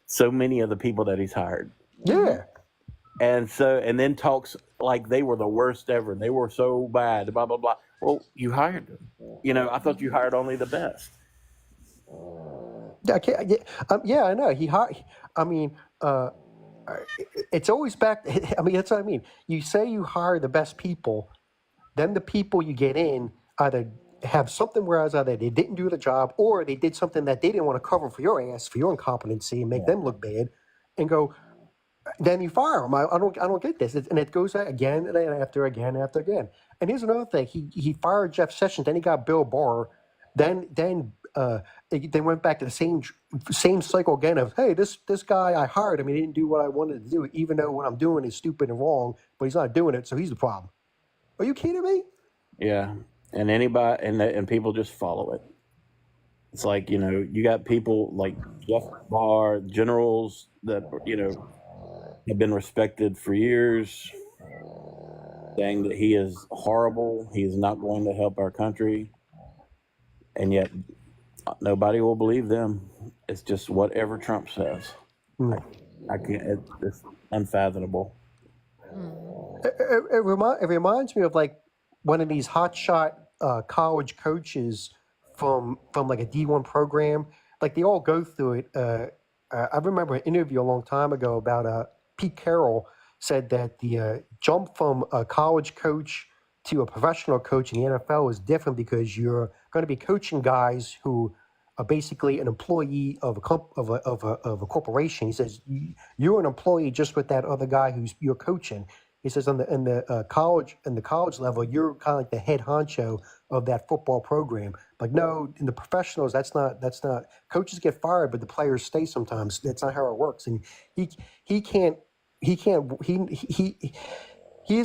so many of the people that he's hired. Yeah. And then talks like they were the worst ever. They were so bad, blah, blah, blah. Well, you hired them. I thought you hired only the best. I know. He hired. I mean, it's always back. I mean, that's what I mean. You say you hire the best people, then the people you get in either have something whereas either they didn't do the job or they did something that they didn't want to cover for your ass for your incompetency and make them look bad, and go. Then you fire them. I don't get this, and it goes again and after again. And here's another thing: he fired Jeff Sessions, then he got Bill Barr, then went back to the same cycle again of, hey, this guy I hired him, he didn't do what I wanted to do, even though what I'm doing is stupid and wrong, but he's not doing it, so he's the problem. Are you kidding me? Yeah, and anybody and people just follow it. It's like, you got people like Jeff Barr, generals that have been respected for years, saying that he is horrible, he is not going to help our country, and yet nobody will believe them. It's just whatever Trump says. I can't. It's unfathomable. It reminds me of like one of these hotshot college coaches from like a D1 program. Like they all go through it. I remember an interview a long time ago about Pete Carroll said that the jump from a college coach to a professional coach in the NFL is different because you're going to be coaching guys who are basically an employee of a corporation. He says you're an employee just with that other guy who's you're coaching. He says in the college level, you're kind of like the head honcho of that football program. Like no, in the professionals, that's not. Coaches get fired, but the players stay sometimes. That's not how it works. And he's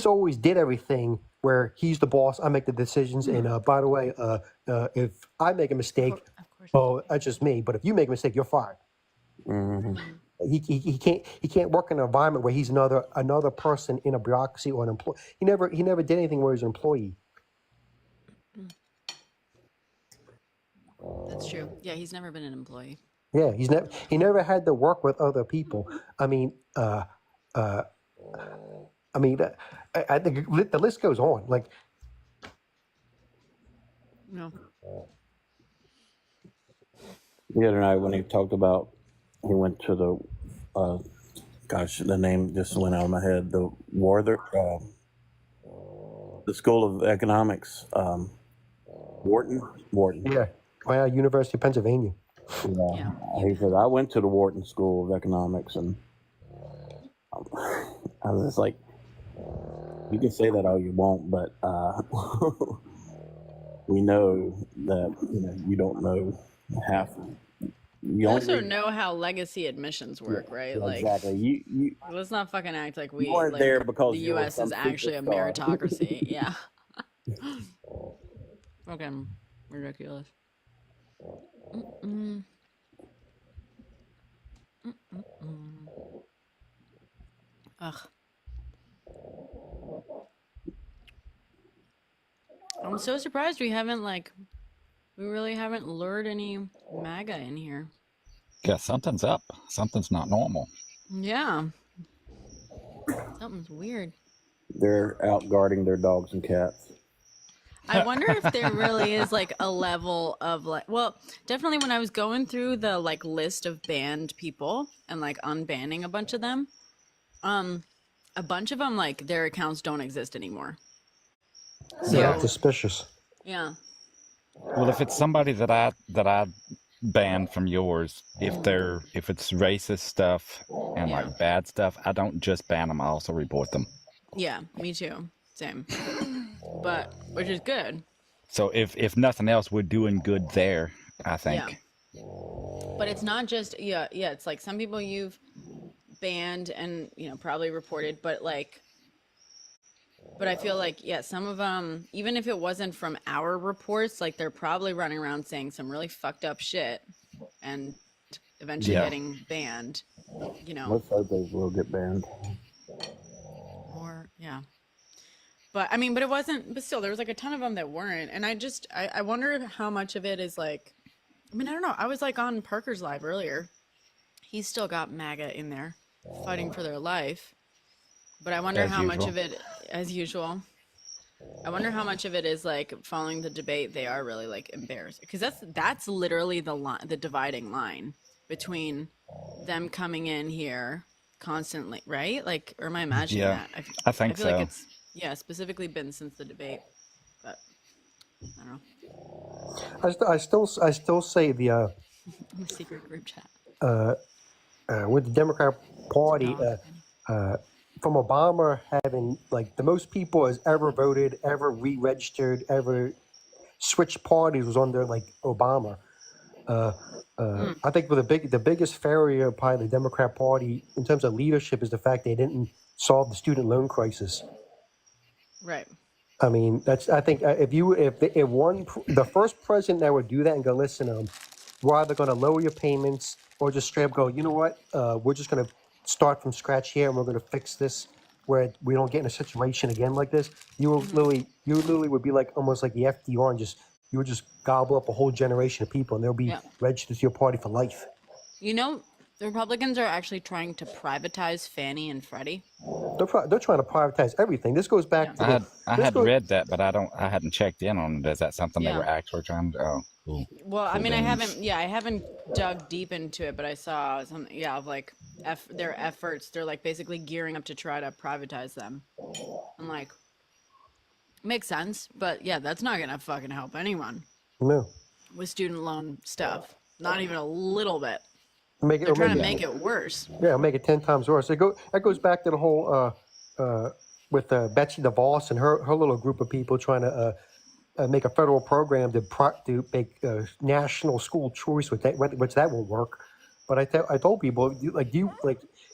always did everything where he's the boss. I make the decisions. And by the way, if I make a mistake, that's just me. But if you make a mistake, you're fired. Mm-hmm. He can't work in an environment where he's another person in a bureaucracy or an employee. He never did anything where he's an employee. That's true. Yeah, he's never been an employee. Yeah, he never had to work with other people. I mean, I think the list goes on. Like, No. The other night when he talked about, he went to the name just went out of my head. The School of Economics, Wharton. yeah, University of Pennsylvania. Yeah. He said, I went to the Wharton School of Economics, and I was just like, you can say that all you want, but we know that you don't know half. You also know how legacy admissions work, right? Yeah, like exactly. You let's not fucking act like you weren't there because the you were U.S. is some actually a superstar. meritocracy. Yeah. Fucking ridiculous. Mm-mm. Mm-mm. Ugh. I'm so surprised we really haven't lured any MAGA in here. Yeah, something's up. Something's not normal. Yeah. Something's weird. They're out guarding their dogs and cats. I wonder if there really is like a level of well, definitely when I was going through the list of banned people and unbanning a bunch of them, a bunch of them their accounts don't exist anymore. So, Yeah, suspicious. Yeah. Well, if it's somebody that I banned from yours, if it's racist stuff and bad stuff, I don't just ban them. I also report them. Yeah, me too. Same. But which is good. So if nothing else, we're doing good there, I think. Yeah. But it's not just it's like some people you've banned and probably reported, but I feel like some of them, even if it wasn't from our reports, they're probably running around saying some really fucked up shit and eventually getting banned. Let's hope they will get banned. Or but I mean, but it wasn't. But still, there was a ton of them that weren't, and I wondered how much of it is I mean, I don't know. I was on Parker's live earlier. He's still got MAGA in there, fighting for their life. But I wonder how much of it, as usual, I wonder how much of it is following the debate. They are really embarrassed because that's literally the dividing line between them coming in here, constantly, right? Like, or am I imagining Yeah, that? I I think feel like so. it's, yeah, specifically been since the debate, but I don't know. I still say the In the secret group chat. with the Democrat It's a Party, dog. from Obama having like the most people has ever voted, ever re-registered, ever switched parties was under like Obama. I think the biggest failure by the Democrat Party in terms of leadership is the fact they didn't solve the student loan crisis. Right. I mean, I think the first president that would do that and go, listen, we're either going to lower your payments or just straight up go, you know what, we're just going to start from scratch here and we're going to fix this where we don't get in a situation again like this. You literally would be like almost like the FDR and you would just gobble up a whole generation of people and they'll be Yeah. registered to your party for life. You know, the Republicans are actually trying to privatize Fannie and Freddie. They're trying to privatize everything. This goes back to I this had goes, read that, but I hadn't checked in on it. Is that something they Yeah. were actually trying to? Oh, cool. Well, I Cool mean, I beans. haven't dug deep into it, but I saw something, yeah, of like their efforts. They're like basically gearing up to try to privatize them. I'm like, makes sense, but yeah, that's not gonna fucking help anyone no. with student loan stuff. Not even a little bit. Make it, They're or trying to make make it worse. Yeah, make it 10 times worse. That goes back to the whole with Betsy DeVos and her little group of people trying to make a federal program to make national school choice, which that won't work. But I told people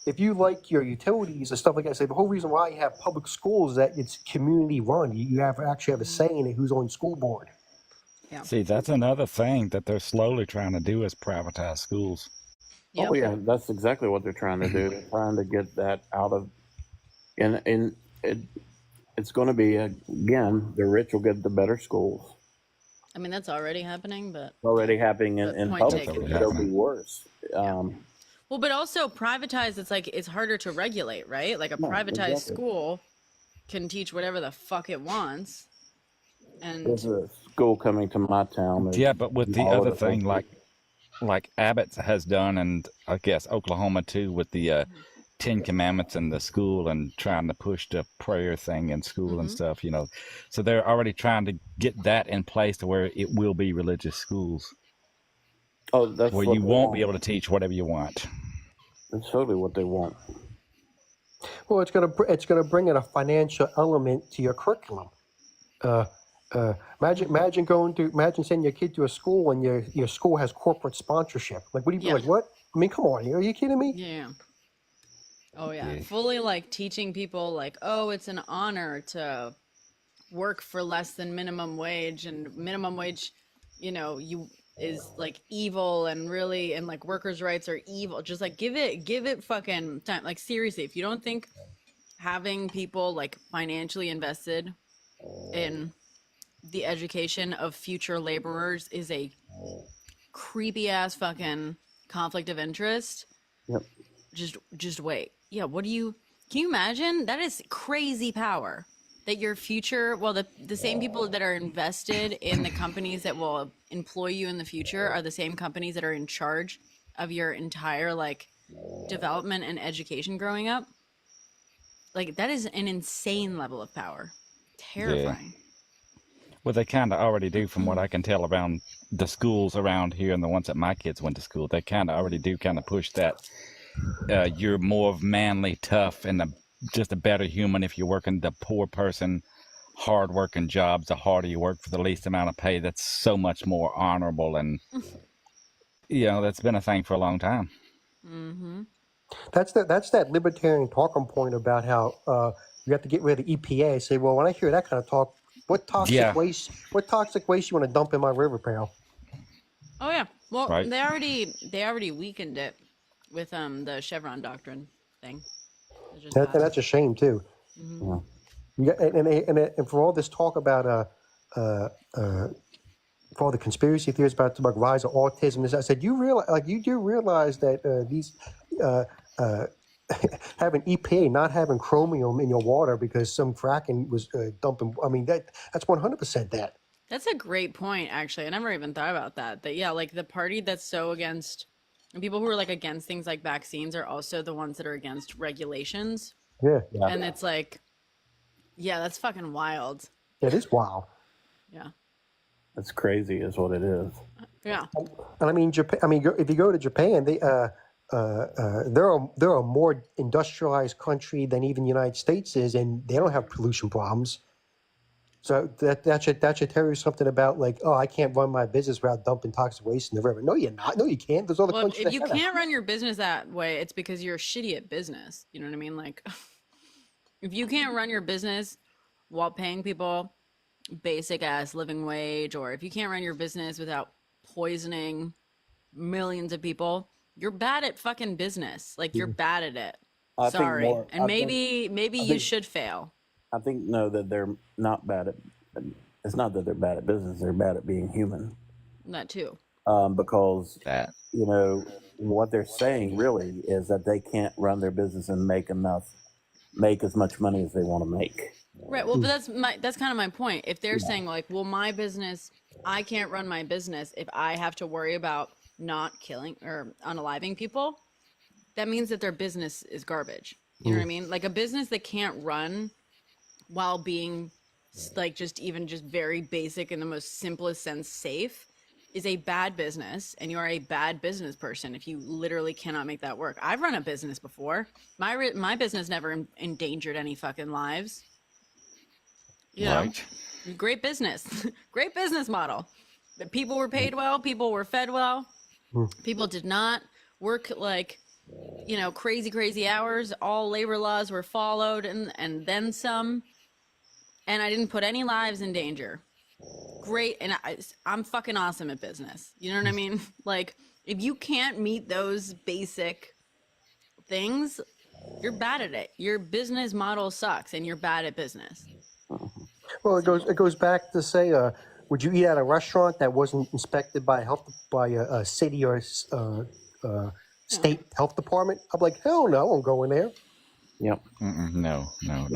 if you like your utilities and stuff like that, I say the whole reason why you have public schools is that it's community run. You actually have a say in it who's on the school board. Yeah. See, that's another thing that they're slowly trying to do is privatize schools. Yep. Oh yeah, that's exactly what they're trying to do. They're trying to get that out of, and it's going to be again, the rich will get the better schools. I mean, that's already happening, but It's already happening But in point public. taken. It'll be worse. well, but also privatized. It's like it's harder to regulate, right? Like a No, privatized exactly. school can teach whatever the fuck it wants, and There's a school coming to my town. There's Yeah, but with the all other the thing, things. like Abbott has done, and I guess Oklahoma too, with the Ten Commandments in the school and trying to push the prayer thing in school and stuff, So they're already trying to get that in place to where it will be religious schools Oh, that's where what you they won't want. be able to teach whatever you want. That's totally what they want. Well, it's gonna bring in a financial element to your curriculum. Imagine sending your kid to a school and your school has corporate sponsorship. Like, what do you Yeah. like? What? I mean, come on, are you kidding me? yeah. Oh yeah, Yeah. fully like teaching people like, oh, it's an honor to work for less than minimum wage, and minimum wage, you is like evil and really, and like workers' rights are evil. Just like give it fucking time. Like seriously, if you don't think having people like financially invested in the education of future laborers is a creepy ass fucking conflict of interest, Yep. just wait. Yeah, can you imagine? That is crazy power. That your future, well, the same people that are invested in the companies that will employ you in the future are the same companies that are in charge of your entire like development and education growing up. Like that is an insane level of power. Terrifying. Well, they kind of already do, from what I can tell around the schools around here and the ones that my kids went to school. They kind of already do kind of push that. You're more of manly, tough, and just a better human if you're working the poor person, hard working jobs. The harder you work for the least amount of pay, that's so much more honorable. And, that's been a thing for a long time. Mm-hmm. That's that libertarian talking point about how you have to get rid of the EPA. I say, well, when I hear that kind of talk, what toxic Yeah. waste you want to dump in my river, pal? Oh yeah. Well, Right. they already weakened it with the Chevron doctrine thing. It just And passed. that's a shame too. Mhm. You got, and for all this talk about for all the conspiracy theories about rise of autism, I said, you do realize that these having EPA not having chromium in your water because some fracking was dumping. I mean that's 100% that. That's a great point, actually. I never even thought about that. That yeah, like the party that's so against And people who are like against things like vaccines are also the ones that are against regulations. Yeah, Yeah. And it's like, yeah, that's fucking wild. it is wild. Yeah. It's crazy, is what it is. Yeah. And I mean, Japan. I mean, if you go to Japan, they're a more industrialized country than even the United States is, and they don't have pollution problems. So that should tell you something about like, oh, I can't run my business without dumping toxic waste in the river. No, you're not. No, you can't. There's other Well, countries if you that have can't run your business that way, it's because you're shitty at business. You know what I mean? Like, if you can't run your business while paying people basic ass living wage, or if you can't run your business without poisoning millions of people, you're bad at fucking business. Like, you're bad at it. I think Sorry. more- And I maybe you think- should fail. I think no, that they're not bad at. It's not that they're bad at business; they're bad at being human. That too. Because That you know what they're saying really is that they can't run their business and make as much money as they want to make. Right. Well, but that's kind of my point. If they're saying like, well, my business, I can't run my business if I have to worry about not killing or unaliving people, that means that their business is garbage. You know what I mean? Like a business that can't run while being like just very basic in the most simplest sense safe is a bad business, and you are a bad business person if you literally cannot make that work. I've run a business before. My business never endangered any fucking lives. You know, right. great business, great business model. But people were paid well, people were fed well, people did not work like, you know, crazy hours. All labor laws were followed, and then some. And I didn't put any lives in danger. Great, and I'm fucking awesome at business. You know what I mean? Like, if you can't meet those basic things, you're bad at it. Your business model sucks, and you're bad at business. Well, it goes back to say, would you eat at a restaurant that wasn't inspected by a city or state health department? I'm like, hell no, I won't go in there. Yep. No,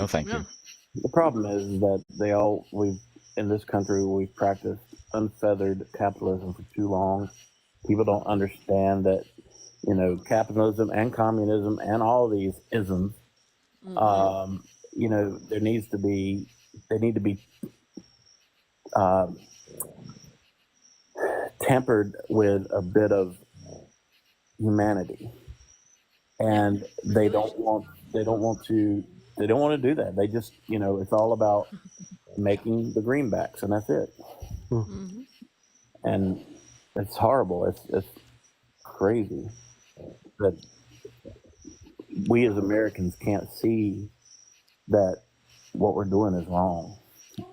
thank you. The problem is that we've in this country we've practiced unfeathered capitalism for too long. People don't understand that, you know, capitalism and communism and all these isms, you know, they need to be tempered with a bit of humanity, and they don't want to do that. They just, you know, it's all about making the greenbacks, and that's it. And it's horrible. It's crazy that we as Americans can't see that what we're doing is wrong.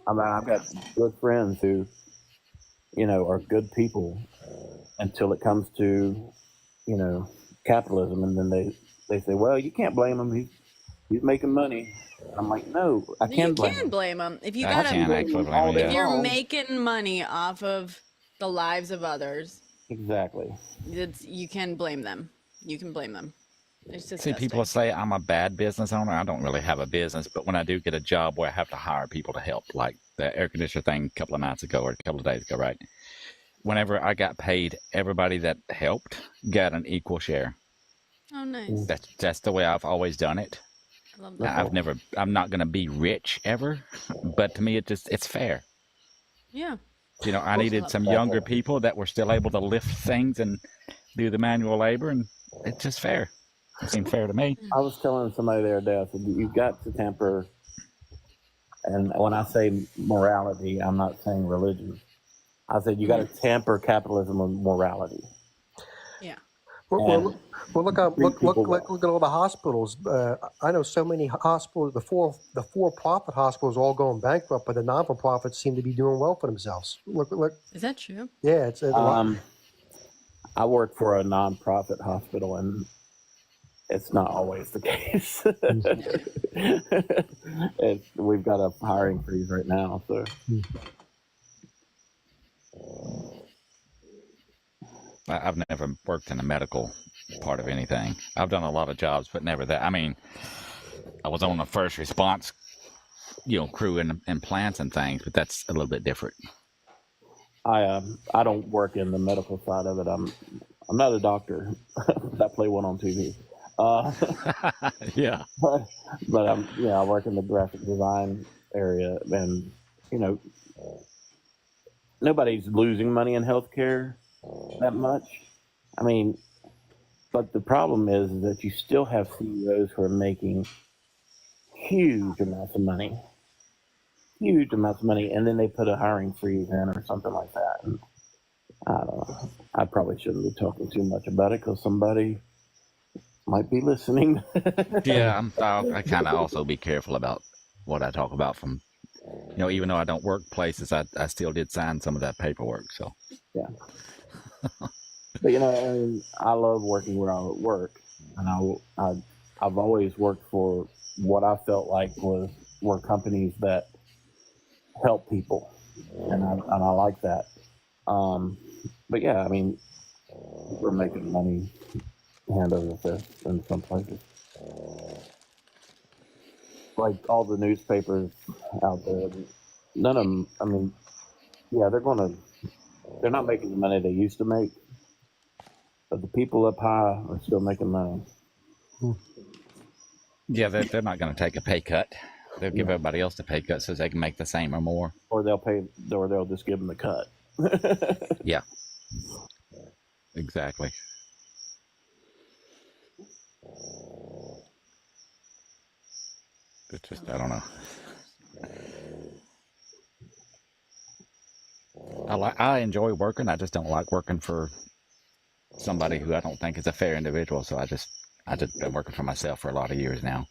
I mean, I've got good friends who, you know, are good people until it comes to, you know, capitalism, and then they say, well, you can't blame him. He's making money. I'm like, no, I can't blame him. You can blame them if you I gotta. can't actually blame If you. you're making money off of the lives of others, Exactly. you can blame them. You can blame them. It's See, disgusting. people say I'm a bad business owner. I don't really have a business, but when I do get a job where I have to hire people to help, like the air conditioner thing a couple of nights ago or a couple of days ago, right? Whenever I got paid, everybody that helped got an equal share. Oh, nice. That's the way I've always done it. I love that. I'm not going to be rich ever, but to me, it's fair. Yeah. You know, I needed some younger people that were still able to lift things and do the manual labor, and it's just fair. It seemed fair to me. I was telling somebody the other day, I said, you've got to temper, and when I say morality, I'm not saying religion. I said, you got to temper capitalism with morality. Yeah. Well, look at all the hospitals. I know so many hospitals. The for-profit hospitals are all going bankrupt, but the non-for-profits seem to be doing well for themselves. Look. Is that true? Yeah, it's. I work for a non-profit hospital, and it's not always the case. We've got a hiring freeze right now, so. I've never worked in the medical part of anything. I've done a lot of jobs, but never that. I mean, I was on the first response, you know, crew in plants and things, but that's a little bit different. I don't work in the medical side of it. I'm not a doctor. I play one on TV. Uh, Yeah. but I work in the graphic design area, and you know, nobody's losing money in healthcare that much. I mean, but the problem is that you still have CEOs who are making huge amounts of money, and then they put a hiring freeze in or something like that. And I don't know. I probably shouldn't be talking too much about it because somebody might be listening. Yeah, I kind of also be careful about what I talk about from, even though I don't work places, I still did sign some of that paperwork. So, Yeah. But I mean, I love working where I work, and I've always worked for what I felt like were companies that help people, and I like that. But yeah, I mean, we're making money hand over fist in some places. Like all the newspapers out there, none of them. I mean, yeah, they're not making the money they used to make, but the people up high are still making money. yeah, they're not going to take a pay cut. They'll give everybody else a pay cut so they can make the same or more. Or they'll just give them the cut. Yeah, exactly. It's just, I don't know. I enjoy working. I just don't like working for somebody who I don't think is a fair individual. So I just been working for myself for a lot of years now.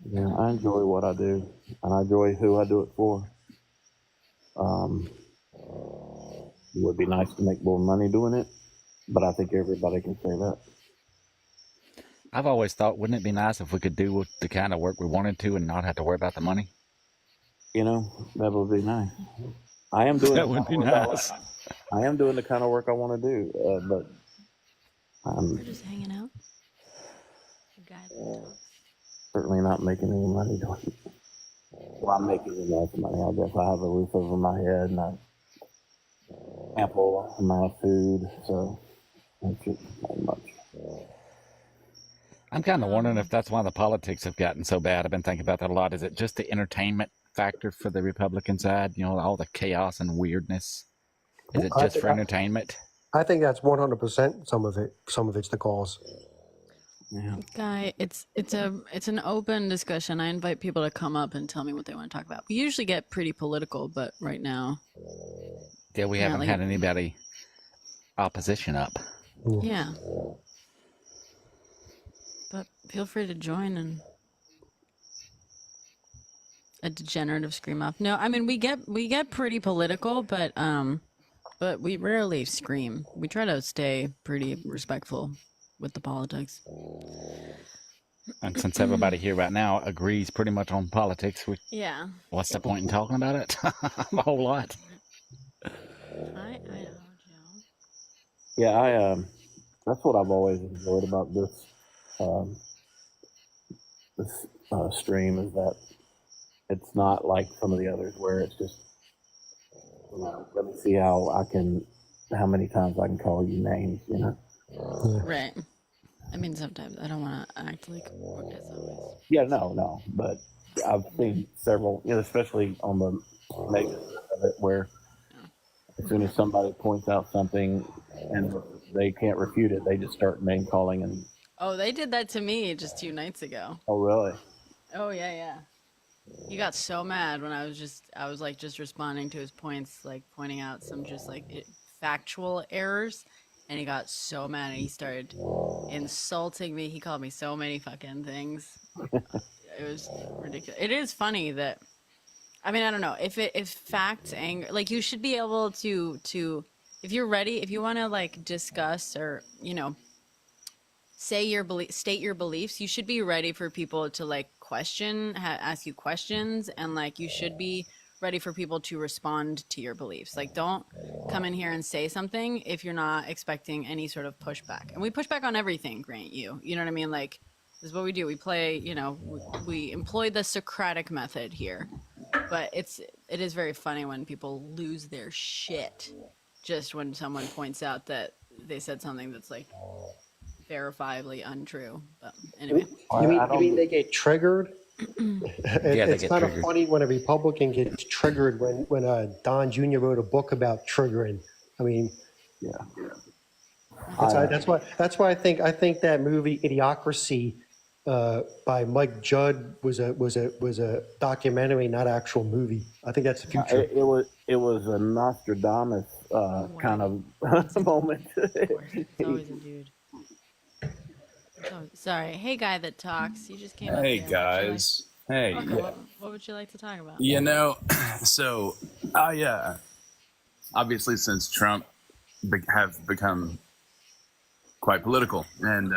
Yeah, I enjoy what I do, and I enjoy who I do it for. It would be nice to make more money doing it, but I think everybody can say that. I've always thought, wouldn't it be nice if we could do the kind of work we wanted to and not have to worry about the money? That would be nice. I am doing That would be nice. I am doing the kind of work I want to do, but We're just hanging out. certainly not making any money doing it. Well, I'm making enough money. I guess I have a roof over my head and ample amount of food, so that's just not much. I'm kind of wondering if that's why the politics have gotten so bad. I've been thinking about that a lot. Is it just the entertainment factor for the Republican side? all the chaos and weirdness. Is it just for entertainment? I think that's 100% some of it. Some of it's the cause. Yeah. Guy, it's an open discussion. I invite people to come up and tell me what they want to talk about. We usually get pretty political, but right now, Yeah, we haven't had anybody opposition up. yeah. But feel free to join and a degenerative scream off. No, I mean we get pretty political, but we rarely scream. We try to stay pretty respectful with the politics. And since everybody here right now agrees pretty much on politics, Yeah. what's the point in talking about it? A whole lot. I know, Joe. Yeah, that's what I've always enjoyed about this stream is that it's not like some of the others where it's just let me see how many times I can call you names, Right. I mean, sometimes I don't want to act like as always. Yeah, no, but I've seen several, especially on the negative of it, where as soon as somebody points out something and they can't refute it, they just start name calling and. Oh, they did that to me just 2 nights ago. Oh, really? Oh yeah. He got so mad when I was just responding to his points, like pointing out some just like factual errors, and he got so mad and he started insulting me. He called me so many fucking things. It was ridiculous. It is funny that, I mean, I don't know if facts anger, like you should be able to if you're ready, if you want to like discuss or state your beliefs, you should be ready for people to like ask you questions, and like you should be ready for people to respond to your beliefs. Like don't come in here and say something if you're not expecting any sort of pushback. And we push back on everything, grant you know what I mean? Like this is what we do. We play, we employ the Socratic method here, but it is very funny when people lose their shit just when someone points out that they said something that's like verifiably untrue. But anyway, You mean they get triggered? Yeah, they It's get kind of triggered. funny when a Republican gets triggered when Don Jr. wrote a book about triggering. I mean, Yeah. that's why I think that movie Idiocracy by Mike Judd was a documentary, not actual movie. I think that's the future. It was a Nostradamus kind of moment. it's always a dude. Sorry, hey guy that talks. You just came up Hey here. guys. Hey. Okay, what would you like to talk about? You know, so I obviously since Trump have become quite political, and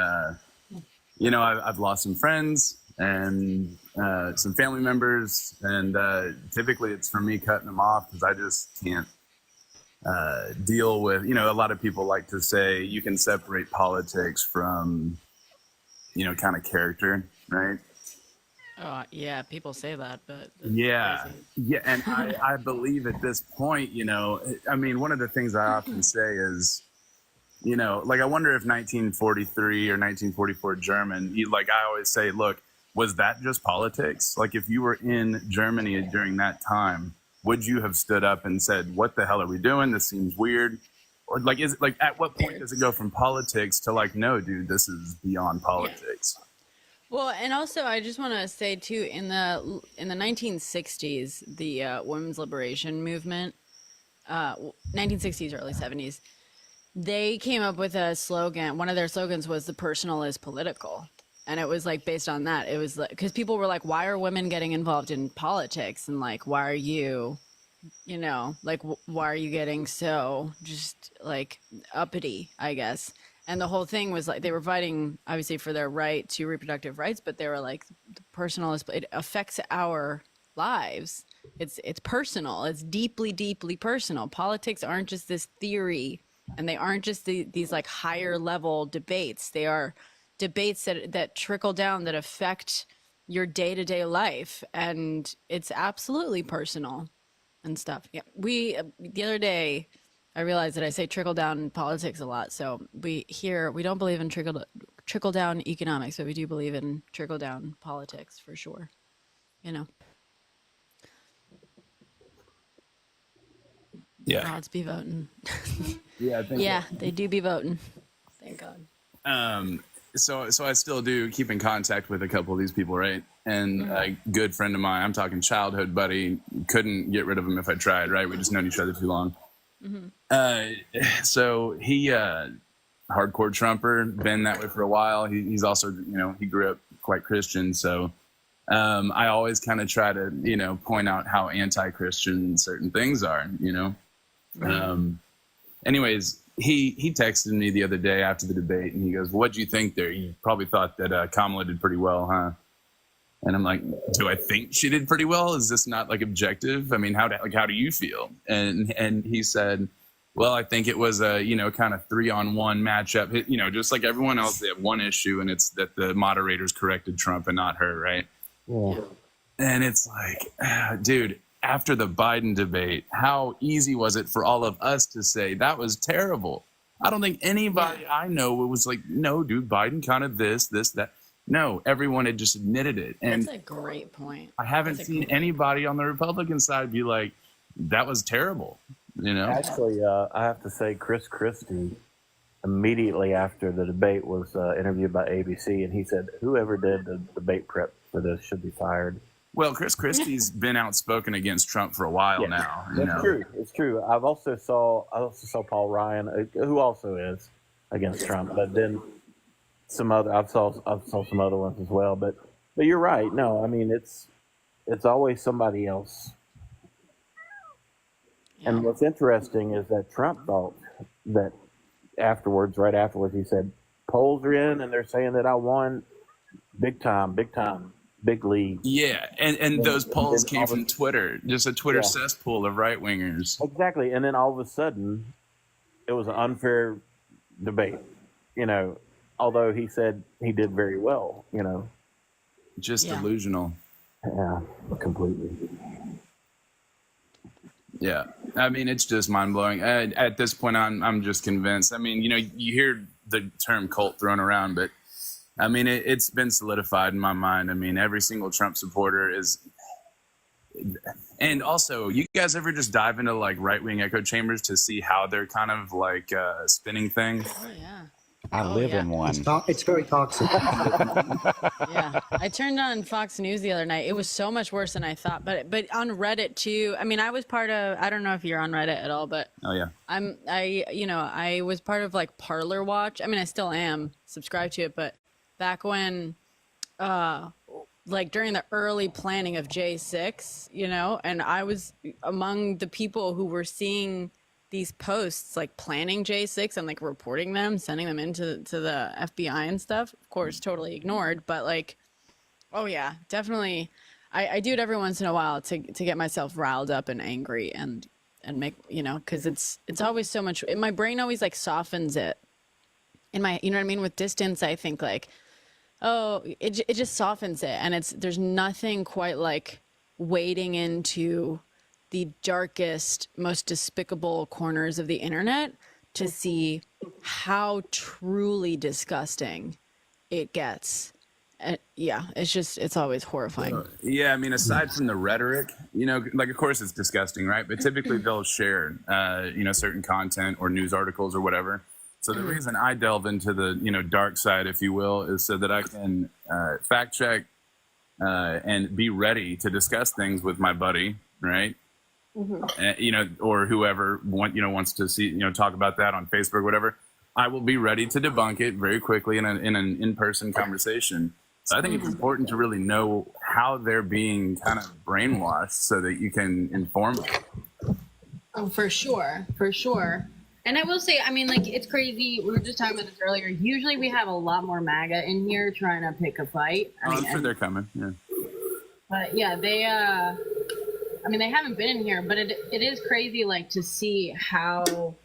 you know I've lost some friends and some family members, and typically it's for me cutting them off because I just can't deal with. You know, a lot of people like to say you can separate politics from kind of character, right? Oh yeah, people say that, but Yeah, crazy. yeah, and I believe at this point, I mean, one of the things I often say is, like I wonder if 1943 or 1944 German, like I always say, look, was that just politics? Like if you were in Germany during that time, would you have stood up and said, "What the hell are we doing? This seems weird"? Or like, is it like at what point does it go from politics to like, no, dude, this is beyond politics? Well, and also I just want to say too, in the 1960s, the women's liberation movement, 1960s, early 70s, they came up with a slogan. One of their slogans was "The personal is political," and it was like based on that. It was like because people were like, "Why are women getting involved in politics?" And like, "Why are you?" like why are you getting so just like uppity, I guess. And the whole thing was like they were fighting obviously for their right to reproductive rights, but they were like the personal is it affects our lives. It's personal. It's deeply personal. Politics aren't just this theory, and they aren't just these like higher level debates. They are debates that trickle down, that affect your day-to-day life, and it's absolutely personal and stuff. Yeah. We, the other day, I realized that I say trickle down politics a lot. So we don't believe in trickle down economics, but we do believe in trickle down politics for sure. Yeah, Odds be voting. yeah, I think. Yeah, they do be voting. Thank God. So I still do keep in contact with a couple of these people, right? And a good friend of mine, I'm talking childhood buddy, couldn't get rid of him if I tried, right? We just known each other too long. So he, hardcore Trumper, been that way for a while. He's also, he grew up quite Christian. So I always kind of try to, point out how anti-Christian certain things are, Anyways, he texted me the other day after the debate, and he goes, "What'd you think there? You probably thought that Kamala did pretty well, huh?" And I'm like, "Do I think she did pretty well? Is this not like objective? I mean, how do you feel?" And he said, "Well, I think it was a kind of 3-on-1 matchup. Just like everyone else, they have one issue, and it's that the moderators corrected Trump and not her, right?" Yeah. And it's like, dude. After the Biden debate, how easy was it for all of us to say that was terrible? I don't think anybody I know was like, no, dude, Biden kind of this, that. No, everyone had just admitted it. And that's a great point. I haven't seen anybody on the Republican side be like, that was terrible, Actually, I have to say Chris Christie, immediately after the debate, was interviewed by ABC, and he said, whoever did the debate prep for this should be fired. Well, Chris Christie's been outspoken against Trump for a while now. That's true. It's true. I also saw Paul Ryan, who also is against Trump, but then I saw some other ones as well. But you're right. No, I mean it's always somebody else. Yeah. And what's interesting is that Trump thought that right afterwards, he said polls are in and they're saying that I won big time. Big league. Yeah, and those polls came from Twitter, just a Twitter cesspool of right wingers. Exactly, and then all of a sudden, it was an unfair debate. Although he said he did very well. Just delusional. Yeah, completely. Yeah. I mean, it's just mind blowing. At this point, I'm just convinced. I mean, you know, you hear the term cult thrown around, but I mean, it's been solidified in my mind. I mean, every single Trump supporter is. And also, you guys ever just dive into like right-wing echo chambers to see how they're kind of like spinning things? Oh yeah. I live in one. It's very toxic. Yeah, I turned on Fox News the other night. It was so much worse than I thought. But on Reddit too. I mean, I was part of. I don't know if you're on Reddit at all, but Oh yeah. I was part of like Parlor Watch. I mean, I still am subscribed to it, but back when, like during the early planning of J6, you know, and I was among the people who were seeing these posts like planning J6 and like reporting them, sending them into the FBI and stuff. Of course, totally ignored, but like, oh yeah, definitely. I do it every once in a while to get myself riled up and angry and make, you know, because it's always so much. My brain always like softens it. In my, you know what I mean? With distance, I think like, oh, it just softens it, and there's nothing quite like wading into the darkest, most despicable corners of the internet to see how truly disgusting it gets. Yeah, it's always horrifying. Yeah, I mean, aside from the rhetoric, you know, like of course it's disgusting, right? But typically they'll share, you know, certain content or news articles or whatever. So the reason I delve into the, you know, dark side, if you will, is so that I can fact check and be ready to discuss things with my buddy, right? You know, or whoever wants to see, you know, talk about that on Facebook, whatever. I will be ready to debunk it very quickly in an in-person conversation. So I think it's important to really know how they're being kind of brainwashed so that you can inform them. Oh, for sure, for sure. And I will say, I mean, like, it's crazy. We were just talking about this earlier. Usually we have a lot more MAGA in here trying to pick a fight. I'm sure they're coming. Yeah. But yeah, they haven't been in here, but it is crazy, like, to see how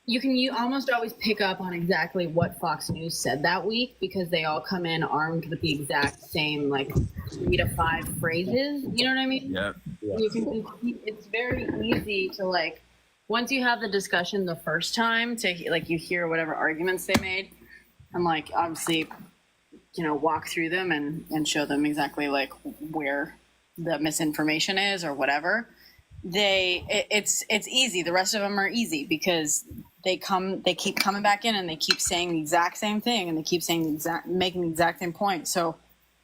you almost always pick up on exactly what Fox News said that week, because they all come in armed with the exact same, like, 3 to 5 phrases. You know what I mean? Yeah. It's very easy to, like, once you have the discussion the first time, to like, you hear whatever arguments they made, and like, obviously, you know, walk through them and show them exactly like where the misinformation is or whatever. It's easy. The rest of them are easy because they keep coming back in and they keep saying the exact same thing and they keep saying making the exact same point. So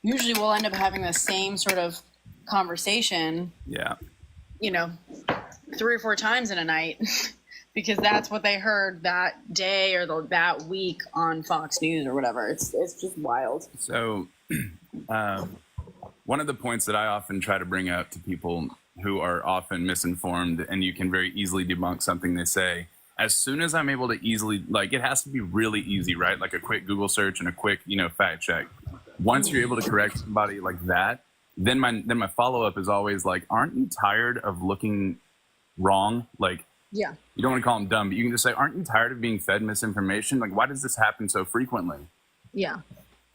usually we'll end up having the same sort of conversation. Yeah. You know, 3 or 4 times in a night because that's what they heard that day or that week on Fox News or whatever. It's just wild. So one of the points that I often try to bring up to people who are often misinformed, and you can very easily debunk something they say, as soon as I'm able to easily, like, it has to be really easy, right? Like a quick Google search and a quick, you know, fact check. Once you're able to correct somebody like that, then my follow-up is always like, aren't you tired of looking wrong? Like, yeah, you don't want to call them dumb, but you can just say, aren't you tired of being fed misinformation? Like, why does this happen so frequently? yeah,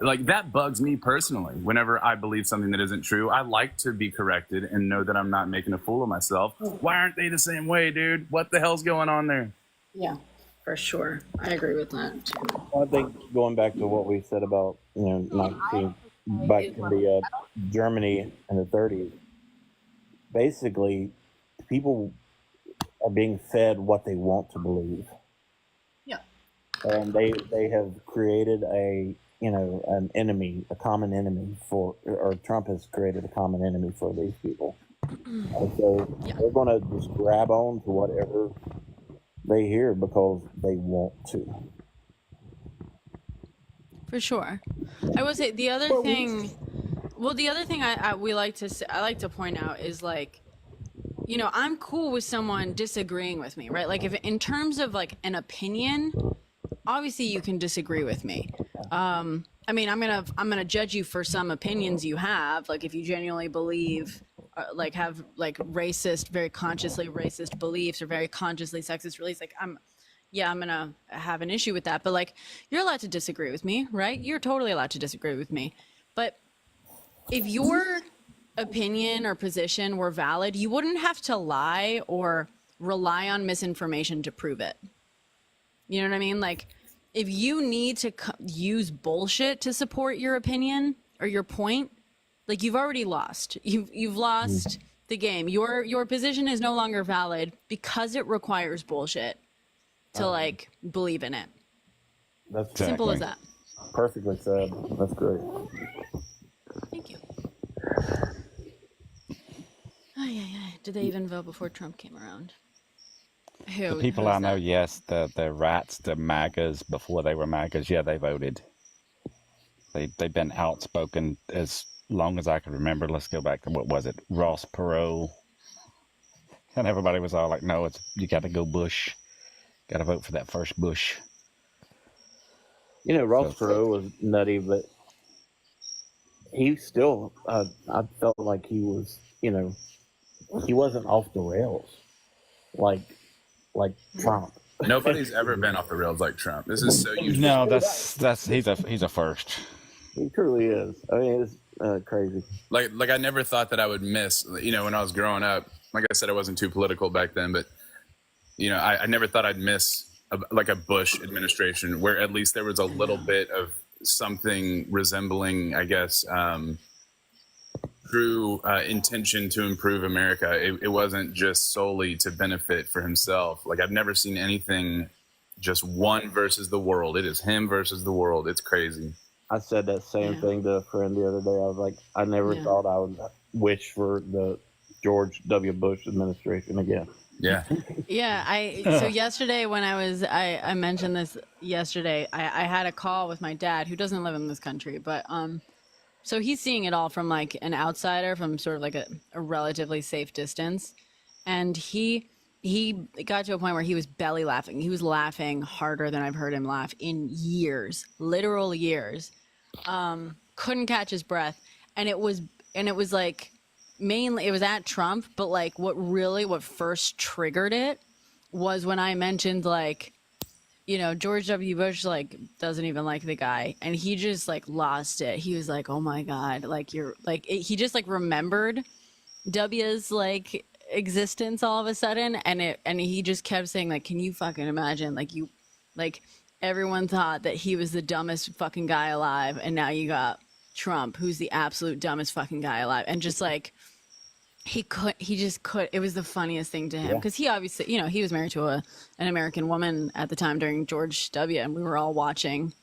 Like, that bugs me personally. Whenever I believe something that isn't true, I like to be corrected and know that I'm not making a fool of myself. Why aren't they the same way, dude? What the hell's going on there? yeah, for sure. I agree with that too. I think going back to what we said about, you know, not being back in the Germany in the 30s, basically people are being fed what they want to believe. Yeah. And they have created an enemy, a common enemy or Trump has created a common enemy for these people. And so they're going to just grab on to whatever they hear because they want to. For sure. I would say the other thing I like to point out is, like, you know, I'm cool with someone disagreeing with me, right? Like, if in terms of like an opinion, obviously you can disagree with me. I mean, I'm gonna judge you for some opinions you have. Like, if you genuinely believe, like, have like racist, very consciously racist beliefs or very consciously sexist beliefs, like, I'm gonna have an issue with that. But like, you're allowed to disagree with me, right? You're totally allowed to disagree with me. But if your opinion or position were valid, you wouldn't have to lie or rely on misinformation to prove it. You know what I mean? Like, if you need to use bullshit to support your opinion or your point, like, you've already lost. You've lost the game. Your position is no longer valid because it requires bullshit to like believe in it. That's Simple as that. perfectly said. That's great. Thank you. Did they even vote before Trump came around? The people I know, yes. The rats, the MAGAs, before they were MAGAs, yeah, they voted. They've been outspoken as long as I can remember. Let's go back to, what was it, Ross Perot, and everybody was all like, "No, you got to go Bush, got to vote for that first Bush." You know, Ross Perot was nutty, but he still, I felt like he was, you know, he wasn't off the rails like Trump. Nobody's ever been off the rails like Trump. This is so usual. No, that's he's a first. He truly is. I mean, it's crazy. Like I never thought that I would miss, you know, when I was growing up. Like I said, I wasn't too political back then, but you know, I never thought I'd miss like a Bush administration where at least there was a little bit of something resembling, I guess, true intention to improve America. It wasn't just solely to benefit for himself. Like, I've never seen anything just one versus the world. It is him versus the world. It's crazy. I said that same thing to a friend the other day. I was like, I never thought I would wish for the George W. Bush administration again. Yeah. So yesterday when I mentioned this yesterday, I had a call with my dad, who doesn't live in this country, but so he's seeing it all from like an outsider, from sort of like a relatively safe distance. And he got to a point where he was belly laughing. He was laughing harder than I've heard him laugh in years, literal years. Couldn't catch his breath. And it was like, mainly it was at Trump, but like what first triggered it was when I mentioned, like, you know, George W. Bush like doesn't even like the guy, and he just like lost it. He was like, "Oh my God!" Like, you're like, he just like remembered W's like existence all of a sudden, and he just kept saying, like, "Can you fucking imagine? Like everyone thought that he was the dumbest fucking guy alive, and now you got Trump, who's the absolute dumbest fucking guy alive," and just like. He just could. It was the funniest thing to him, because he obviously, you know, he was married to an American woman at the time during George W. And we were all watching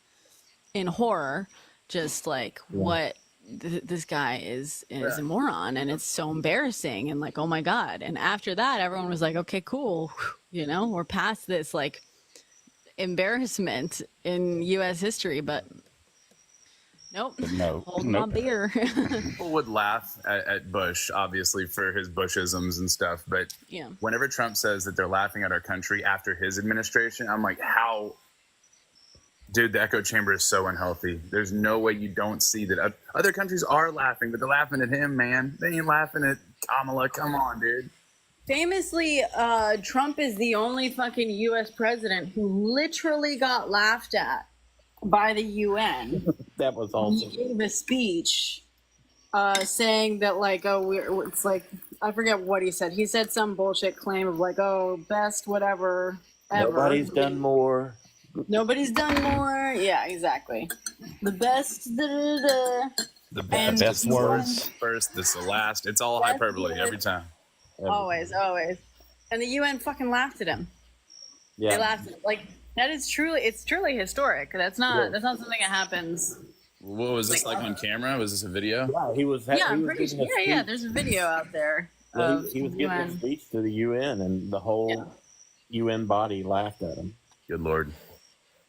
in horror, just like what this guy is a moron, and it's so embarrassing, and like, oh my God. And after that, everyone was like, okay, cool, you know, we're past this like embarrassment in U.S. history, but. Nope. Hold my beer. People would laugh at Bush, obviously, for his Bushisms and stuff. But whenever Trump says that they're laughing at our country after his administration, I'm like, how? Dude, the echo chamber is so unhealthy. There's no way you don't see that. Other countries are laughing, but they're laughing at him, man. They ain't laughing at Kamala. Come on, dude. Famously, Trump is the only fucking U.S. president who literally got laughed at by the UN. That was awesome. He gave a speech saying that, like, it's like, I forget what he said. He said some bullshit claim of like, oh, best whatever ever. Nobody's done more. Nobody's done more. Yeah, exactly. The best. The best words first. This is the last. It's all hyperbole every time. Always. And the UN fucking laughed at him. Yeah. They laughed at him. Like, that is truly historic. That's not something that happens. What was this like on camera? Was this a video? Yeah, he was. I'm pretty sure. Yeah. There's a video out there. He was giving a speech to the UN, and the whole UN body laughed at him. Good Lord.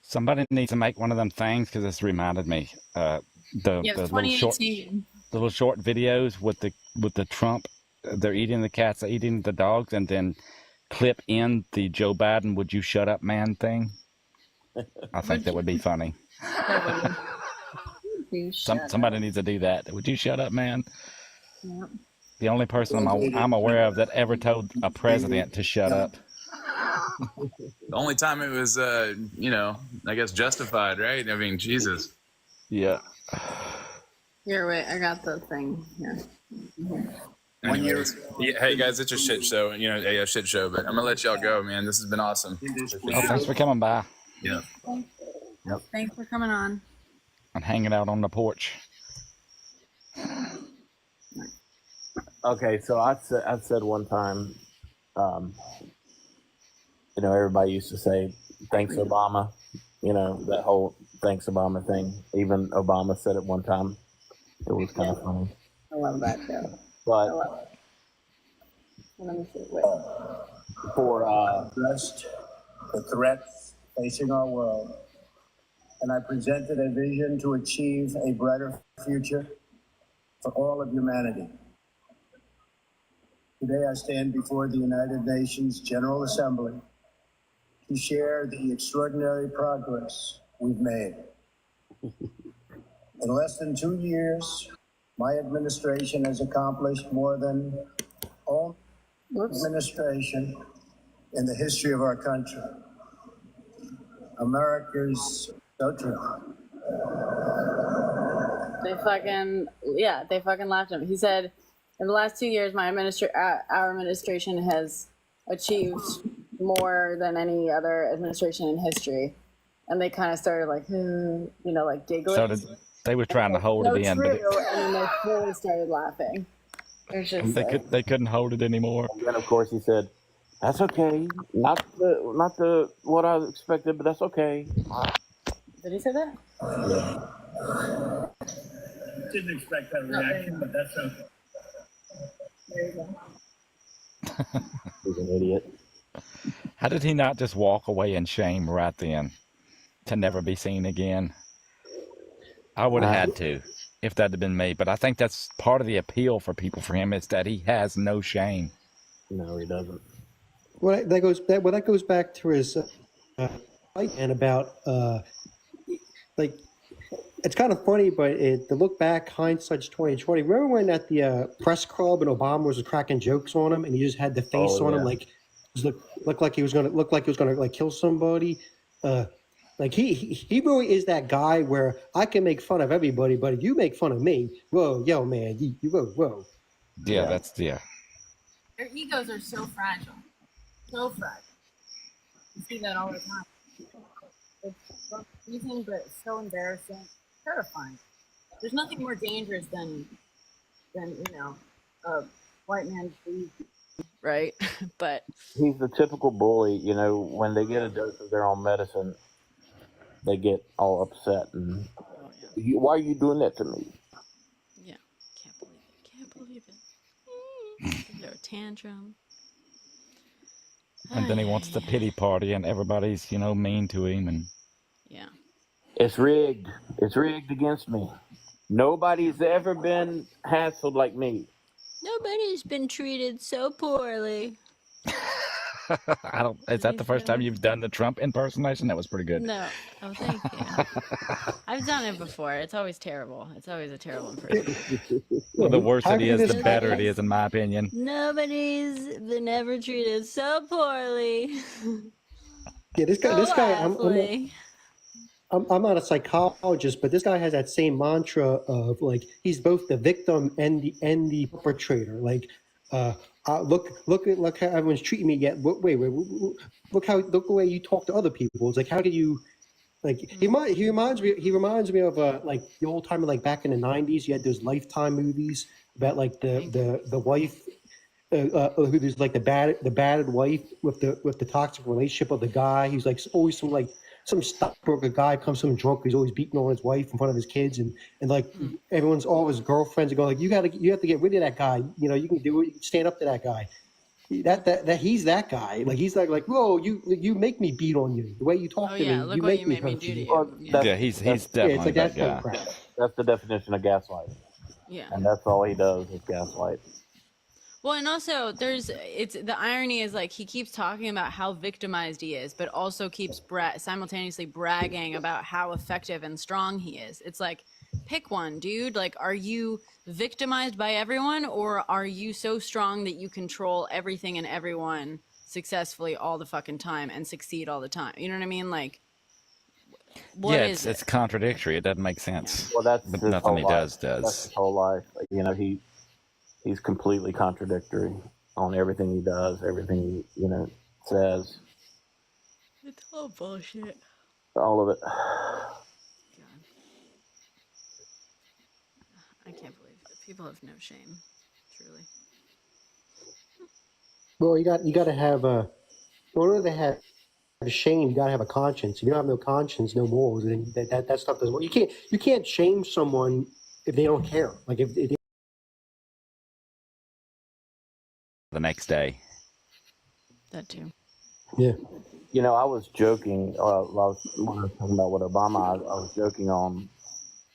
Somebody needs to make one of them things, because this reminded me. The little short videos with the Trump. They're eating the cats, they're eating the dogs, and then clip in the Joe Biden "Would you shut up, man" thing. I think that would be funny. Somebody needs to do that. Would you shut up, man? Yep. The only person I'm aware of that ever told a president to shut up. The only time it was, I guess justified, right? I mean, Jesus. Yeah. Here, wait, I got the thing here. Anyways, yeah, hey guys, it's a shit show. You know, a shit show. But I'm gonna let y'all go, man. This has been awesome. Oh, thanks for coming by Yeah. Thanks for coming on. and hanging out on the porch. Okay, so I said one time, everybody used to say, thanks, Obama. That whole thanks, Obama thing. Even Obama said it one time. It was kind of funny. I love that too. But Let me see. Wait. for addressed the threats facing our world, and I presented a vision to achieve a brighter future for all of humanity. Today I stand before the United Nations General Assembly to share the extraordinary progress we've made. In less than 2 years, my administration has accomplished more than all administration in the history of our country. America's so true. They fucking laughed at him. He said, in the last 2 years, our administration has achieved more than any other administration in history. And they kind of started like giggling. So they were trying to hold it in, but and then they fully started laughing. It was just they couldn't hold it anymore. And then, of course, he said, "That's okay. Not the what I expected, but that's okay." Did he say that? Yeah. Didn't expect that reaction, but that's okay. There you go. He's an idiot. How did he not just walk away in shame right then to never be seen again? I would have had to if that had been me. But I think that's part of the appeal for people for him is that he has no shame. No, he doesn't. Well, that goes back to his and about like it's kind of funny, but to look back, hindsight's 2020. Remember when at the press club and Obama was cracking jokes on him, and he just had the face on him, like looked like he was gonna like kill somebody. Like he really is that guy where I can make fun of everybody, but if you make fun of me, whoa, yo, man, you whoa. Yeah, that's Their egos are so fragile. So fragile. You see that all the time. It's confusing, but it's so embarrassing, terrifying. There's nothing more dangerous than a white man's breed. Right? But He's the typical bully. When they get a dose of their own medicine, they get all upset and why are you doing that to me? Yeah, can't believe it. They're a tantrum. and then he wants the pity party, and everybody's mean to him, and yeah. It's rigged. It's rigged against me. Nobody's ever been hassled like me. Nobody's been treated so poorly. I don't. Is that the first time you've done the Trump impersonation? That was pretty good. No. Oh, thank you. I've done it before. It's always terrible. It's always a terrible impersonation. Well, the worse it is, the better it is, in my opinion. Nobody's been ever treated so poorly. Yeah, this guy. I'm not a psychologist, but this guy has that same mantra of like he's both the victim and the perpetrator. Like, look how everyone's treating me. Yet, wait, look the way you talk to other people. It's like how do you like? He reminds me of like the old time like back in the '90s. You had those Lifetime movies about like the wife. Who's like the battered wife with the toxic relationship of the guy. He's like always some stockbroker guy comes home drunk. He's always beating on his wife in front of his kids, and like all his girlfriends are going like, you have to get rid of that guy. You can do it. You can stand up to that guy. That he's that guy. Like he's like whoa, you make me beat on you. The way you talk to me, look you what make you me made me hurt do to you. you. Yeah, he's definitely it's like that that kind guy. of crap. That's the definition of gaslight. Yeah. And that's all he does is gaslight. Well, and also the irony is like he keeps talking about how victimized he is, but also keeps simultaneously bragging about how effective and strong he is. It's like, pick one, dude. Like, are you victimized by everyone, or are you so strong that you control everything and everyone successfully all the fucking time and succeed all the time? You know what I mean? Like, what is it's contradictory. It doesn't make sense. Well, that's but his nothing whole he life. does. That's his whole life. He's completely contradictory on everything he does, everything he, says, It's all bullshit. all of it. God. I can't believe it. People have no shame, truly. Well, you got to have a. In order to have shame, you got to have a conscience. If you don't have no conscience, no morals, then that stuff doesn't work. You can't shame someone if they don't care. Like if they, The next day. That too. yeah. I was joking. When I was talking about with Obama, I was joking on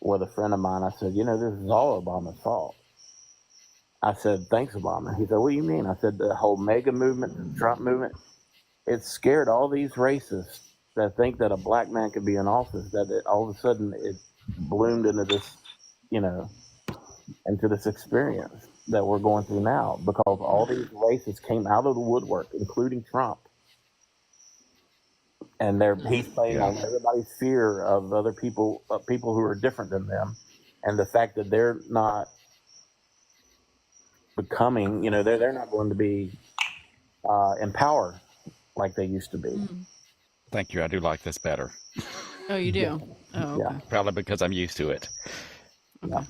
with a friend of mine. I said, this is all Obama's fault. I said, thanks, Obama. He said, what do you mean? I said, the whole MAGA movement, the Trump movement, it scared all these racists that think that a black man could be in office, that all of a sudden it bloomed into this, into this experience that we're going through now, because all these racists came out of the woodwork, including Trump. And he's playing on everybody's fear of other people, people who are different than them, and the fact that they're not becoming, they're not going to be empowered like they used to be. Thank you. I do like this better. Oh, you do? Oh, okay. Probably because I'm used to it. Okay.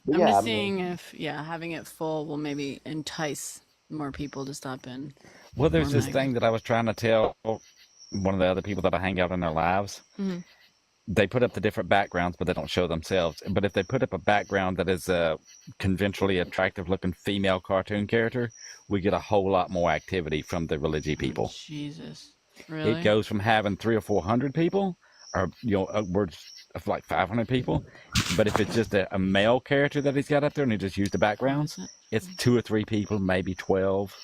Yeah. I'm just seeing if, having it full will maybe entice more people to stop in. Well, there's More this MAGA. thing that I was trying to tell one of the other people that I hang out in their lives. Mhm. They put up the different backgrounds, but they don't show themselves. But if they put up a background that is a conventionally attractive looking female cartoon character, we get a whole lot more activity from the religious people. Jesus. Really? It goes from having 300 or 400 people, or upwards of like 500 people. But if it's just a male character that he's got up there and he just used the backgrounds, it's 2 or 3 people, maybe 12.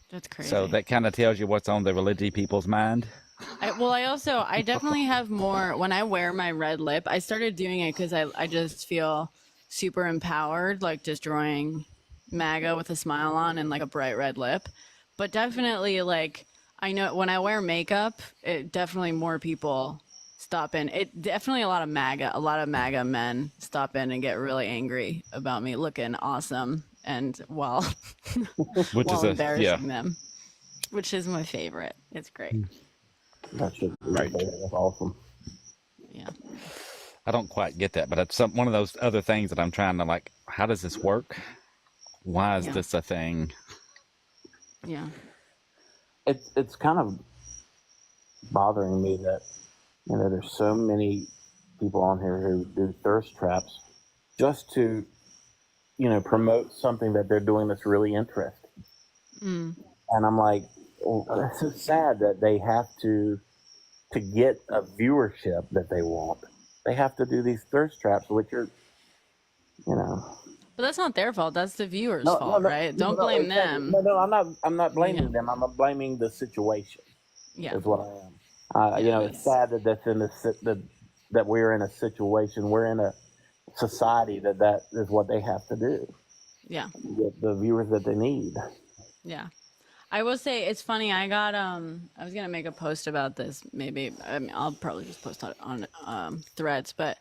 That's crazy. So that kind of tells you what's on the religious people's mind. I definitely have more, when I wear my red lip, I started doing it because I just feel super empowered, like destroying MAGA with a smile on and like a bright red lip. But definitely, like, I know when I wear makeup, it definitely more people stop in. It definitely a lot of MAGA men stop in and get really angry about me looking awesome and while embarrassing them, which is my favorite. It's great. That's Right. That's awesome. Yeah. I don't quite get that, but it's one of those other things that I'm trying to like, how does this work? Why is this a thing? Yeah. It's kind of bothering me that, there's so many people on here who do thirst traps just to, promote something that they're doing that's really interesting. And I'm like, well, that's so sad that they have to get a viewership that they want. They have to do these thirst traps, which are, But that's not their fault. That's the viewers' fault, right? Don't blame them. No, I'm not blaming them. I'm blaming the situation. Yeah. Is what I am. It's sad that that's in that we're in a situation. We're in a society that is what they have to do. Yeah. Get the viewers that they need. Yeah. I will say it's funny. I got I was gonna make a post about this. Maybe I'll probably just post it on Threads. But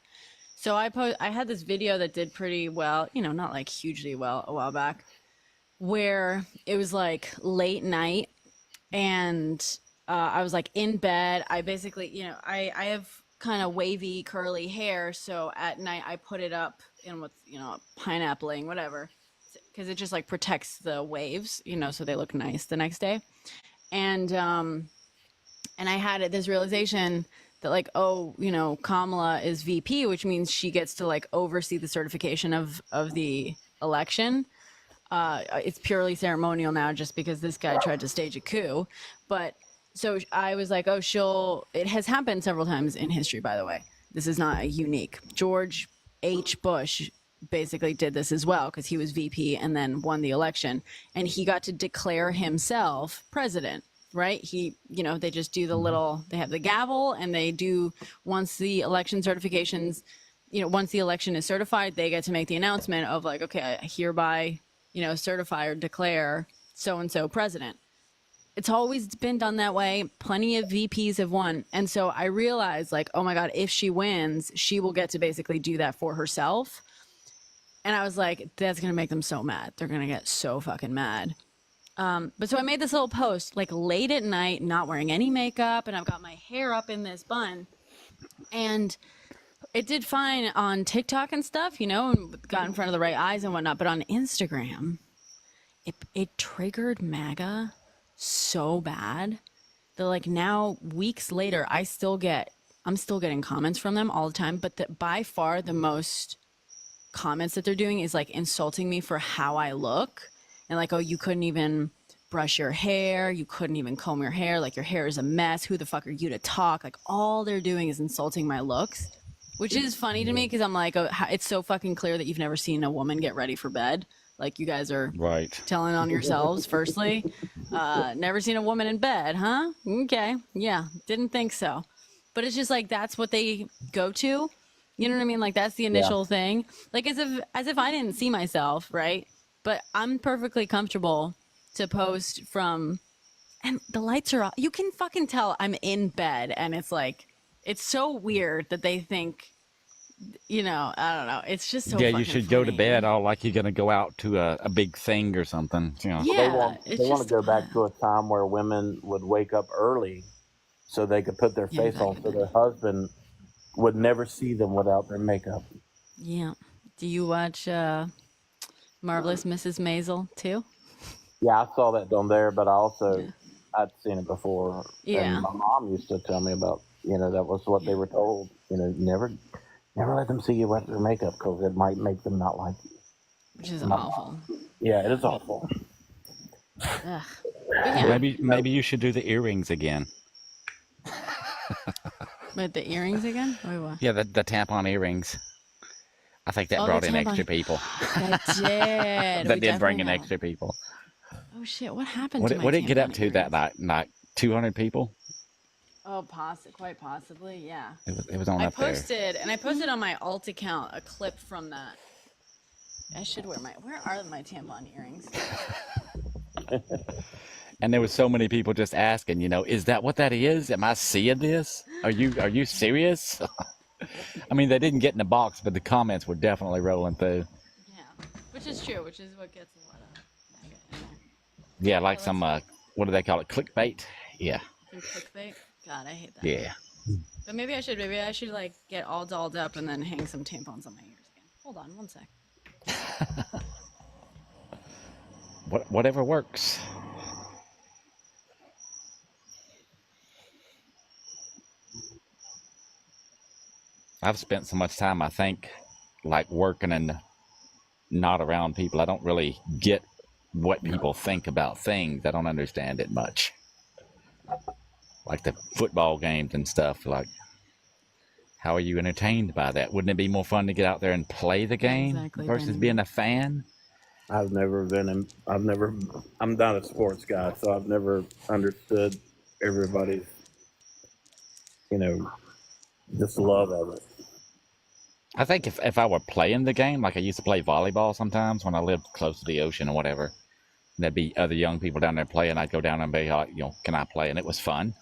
so I had this video that did pretty well. Not like hugely well a while back, where it was like late night, and I was like in bed. I basically, I have kind of wavy curly hair, so at night I put it up in with pineappling, whatever, because it just like protects the waves, so they look nice the next day. And I had this realization that like, Kamala is VP, which means she gets to like oversee the certification of the election. It's purely ceremonial now just because this guy tried to stage a coup. But so I was like, it has happened several times in history, by the way. This is not unique. George H. Bush basically did this as well because he was VP and then won the election, and he got to declare himself president, right? They just do they have the gavel, and they do, once the election certifications, once the election is certified, they get to make the announcement of like, okay, I hereby, certify or declare so-and-so president. It's always been done that way. Plenty of VPs have won. And so I realized like, oh my God, if she wins, she will get to basically do that for herself. And I was like, that's going to make them so mad. They're going to get so fucking mad. But so I made this little post like late at night, not wearing any makeup, and I've got my hair up in this bun. And it did fine on TikTok and stuff, you know, and got in front of the right eyes and whatnot. But on Instagram, it triggered MAGA so bad that like now weeks later, I'm still getting comments from them all the time. But by far the most comments that they're doing is like insulting me for how I look. And like, oh, you couldn't even brush your hair. You couldn't even comb your hair. Like, your hair is a mess. Who the fuck are you to talk? Like, all they're doing is insulting my looks, which is funny to me because I'm like, oh, it's so fucking clear that you've never seen a woman get ready for bed. Like, you guys are telling on yourselves, firstly. Never seen a woman in bed, huh? Okay. Yeah. Didn't think so. But it's just like, that's what they go to. You know what I mean? Like, that's the initial thing. Like, as if I didn't see myself, right? But I'm perfectly comfortable to post from, and the lights are off. You can fucking tell I'm in bed, and it's like, it's so weird that they think, you know, I don't know. It's just so Yeah, fucking you should go to funny. bed all like you're going to go out to a big thing or something. You know. Yeah, They want to go back to a time where women would wake up early so they could put their face on so their husband would never see them without their makeup. Yeah. Do you watch Marvelous Mrs. Maisel too? Yeah, I saw that on there, but I also I'd seen it before. Yeah. And my mom used to tell me about, you know, that was what they were told. You know, never let them see you without their makeup because it might make them not like you. Which is awful. Yeah, it is awful. Ugh. But yeah. Maybe you should do the earrings again. With the earrings again? Wait, what? Yeah, the tampon earrings. I think that brought in extra people. That did. That did bring in extra people. Oh shit! What happened? What to my did it get tampon up to earrings? that night? Like 200 people? Oh, quite possibly, yeah. It was on up there. I posted on my alt account a clip from that. I should wear where are my tampon earrings? And there was so many people just asking, you know, is that what that is? Am I seeing this? Are you serious? I mean, they didn't get in the box, but the comments were definitely rolling through. Yeah, which is true, which is what gets a lot of MAGA in there. Yeah, like some, what do they call it? Clickbait? Yeah. Some clickbait? God, I hate that. Yeah. But maybe I should like get all dolled up and then hang some tampons on my ears again. Hold on one sec. Whatever works. I've spent so much time, I think, like working and not around people. I don't really get what people think about things. I don't understand it much. Like the football games and stuff. Like, how are you entertained by that? Wouldn't it be more fun to get out there and play the game versus being a fan? I'm not a sports guy, so I've never understood everybody's, you know, just love of it. I think if I were playing the game, like I used to play volleyball sometimes when I lived close to the ocean or whatever, there'd be other young people down there playing. I'd go down and be like, you know, can I play? And it was fun.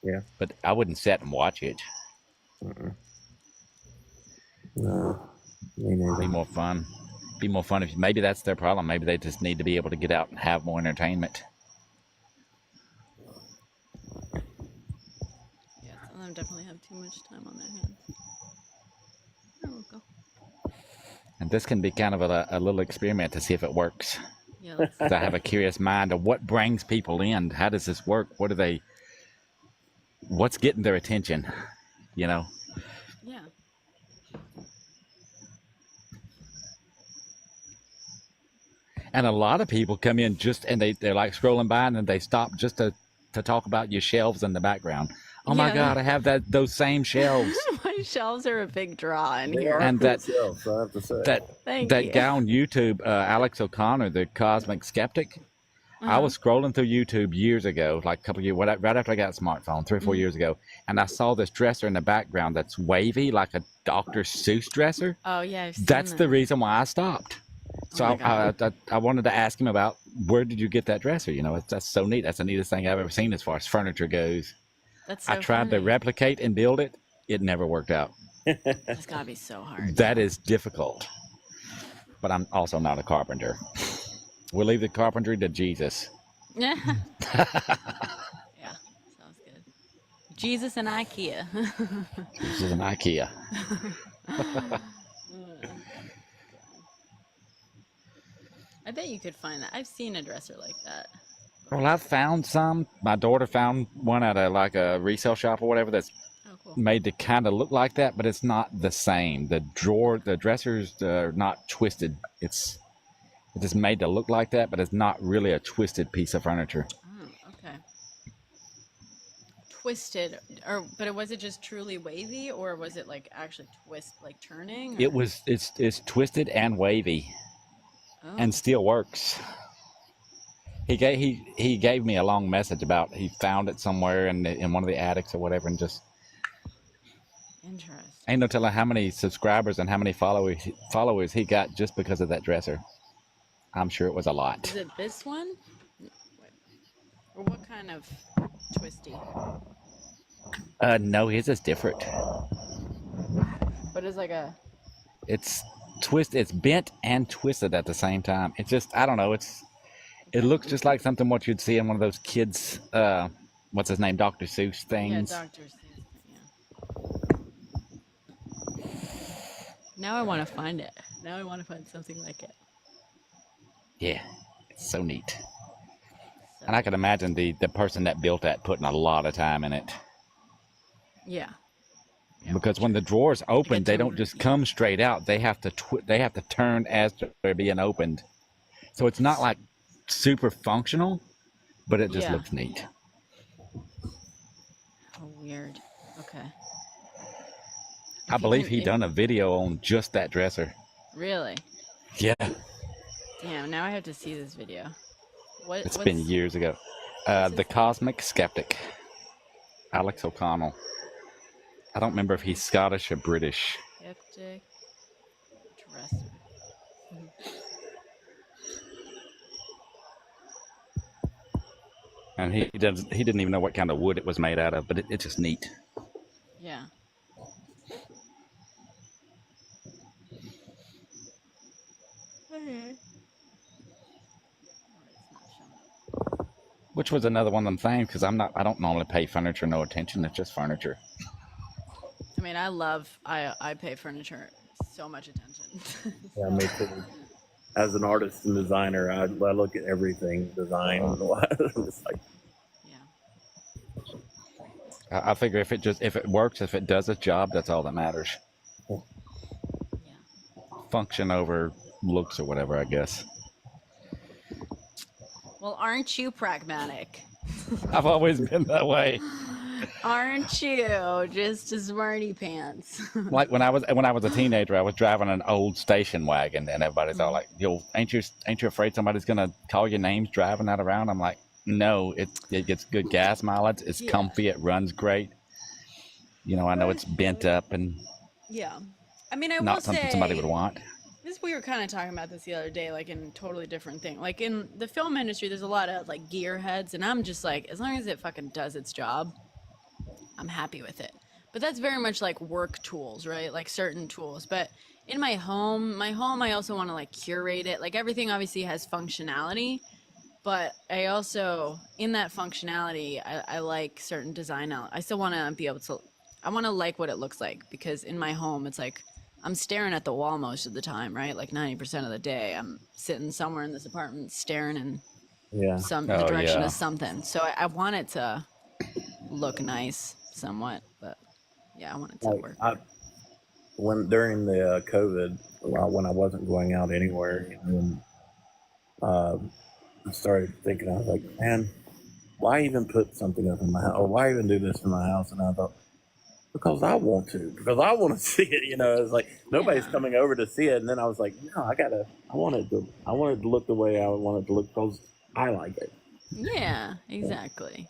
Yeah. But I wouldn't sit and watch it. No, me neither. Be more fun. Be more fun if maybe that's their problem. Maybe they just need to be able to get out and have more entertainment. Yeah, some of them definitely have too much time on their hands. There we go. And this can be kind of a little experiment to see if it works. Yeah, 'Cause I have a curious mind of what brings people in. How does this work? What's getting their attention? You know? yeah. And a lot of people come in and they're like scrolling by and then they stop just to talk about your shelves in the background. Oh my God, I have those same shelves. My shelves are a big draw in here. And shelves, I have to say. that guy on YouTube, Alex O'Connor, the Cosmic Skeptic. I was scrolling through YouTube years ago, like a couple of years, right after I got a smartphone, 3 or 4 years ago, and I saw this dresser in the background that's wavy, like a Dr. Seuss dresser. Oh yeah, I've seen That's that. the reason why I stopped. So I wanted to ask him about where did you get that dresser? You know, that's so neat. That's the neatest thing I've ever seen as far as furniture goes. That's so I tried to funny. replicate and build it. It never worked out. That's gotta be so hard. That is difficult. but I'm also not a carpenter. We'll leave the carpentry to Jesus. Yeah. Yeah. Sounds good. Jesus and IKEA. This is an IKEA. I bet you could find that. I've seen a dresser like that. Well, I've found some. My daughter found one at a resale shop or whatever that's Oh, cool. made to kind of look like that, but it's not the same. The dressers are not twisted. It's just made to look like that, but it's not really a twisted piece of furniture. Oh, okay. Twisted, but was it just truly wavy, or was it like actually like turning? Or? It's twisted and wavy, Oh. and still works. He gave me a long message about he found it somewhere in one of the attics or whatever, and just Interesting. ain't no telling how many subscribers and how many followers he got just because of that dresser. I'm sure it was a lot. Is it this one? Or what kind of twisty? No, his is different. But it's like a... It's it's bent and twisted at the same time. It's just, I don't know, it looks just like something what you'd see in one of those kids, what's his name, Dr. Seuss things. Yeah, Dr. Seuss, yeah. Now I want to find it. Now I want to find something like it. Yeah, it's so neat. And I can imagine the person that built that putting a lot of time in it. Yeah. Because when the drawers open, they don't just come straight out. They have to turn as they're being opened. So it's not like super functional, but it just looks neat. Oh, weird. Okay. I believe he done a video on just that dresser. Really? Yeah. Damn, now I have to see this video. It's been years ago. The Cosmic Skeptic. Alex O'Connell. I don't remember if he's Scottish or British. Skeptic dresser. And he didn't even know what kind of wood it was made out of, but it's just neat. Yeah. Okay. Which was another one of them things, because I don't normally pay furniture no attention. It's just furniture. I mean, I pay furniture so much attention. Yeah, me too. As an artist and designer, I look at everything design. It's like, I figure if it works, if it does its job, that's all that matters. Yeah. Function over looks or whatever, I guess. Well, aren't you pragmatic? I've always been that way. Aren't you just a smarty pants? Like when I was a teenager, I was driving an old station wagon, and everybody's all like, "Yo, ain't you afraid somebody's gonna call your names driving that around?" I'm like, "No, it gets good gas mileage. It's comfy. It runs great. You know, I know it's bent up and Yeah. I mean, I not will something say, somebody would want." we were kind of talking about this the other day, like in totally different thing. Like in the film industry, there's a lot of like gearheads, and I'm just like, as long as it fucking does its job, I'm happy with it. But that's very much like work tools, right? Like certain tools. But in my home, I also want to like curate it. Like everything obviously has functionality, but I also, in that functionality, I like certain design. I still want to be able to, I want to like what it looks like, because in my home, it's like, I'm staring at the wall most of the time, right? Like 90% of the day, I'm sitting somewhere in this apartment staring in the direction of something. So I want it to look nice somewhat, but yeah, I want it to work. When during the COVID, when I wasn't going out anywhere, I started thinking, I was like, man, why even put something up in my house, or why even do this in my house? And I thought, because I want to see it. You know, it's like nobody's coming over to see it. And then I was like, no, I want it to look the way I want it to look, because I like it. Yeah, exactly.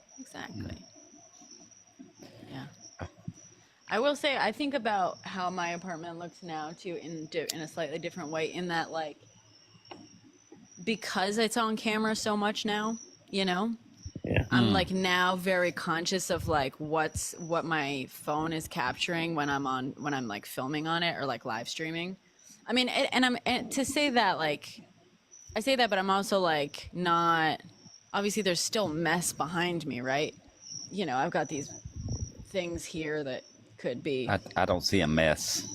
Yeah. I will say, I think about how my apartment looks now too, in a slightly different way, in that, like, because it's on camera so much now, you know, I'm like now very conscious of like what my phone is capturing when I'm like filming on it or like live streaming. I mean, and to say that, like, I say that, but I'm also like not. Obviously, there's still mess behind me, right? You know, I've got these things here that could be. I don't see a mess.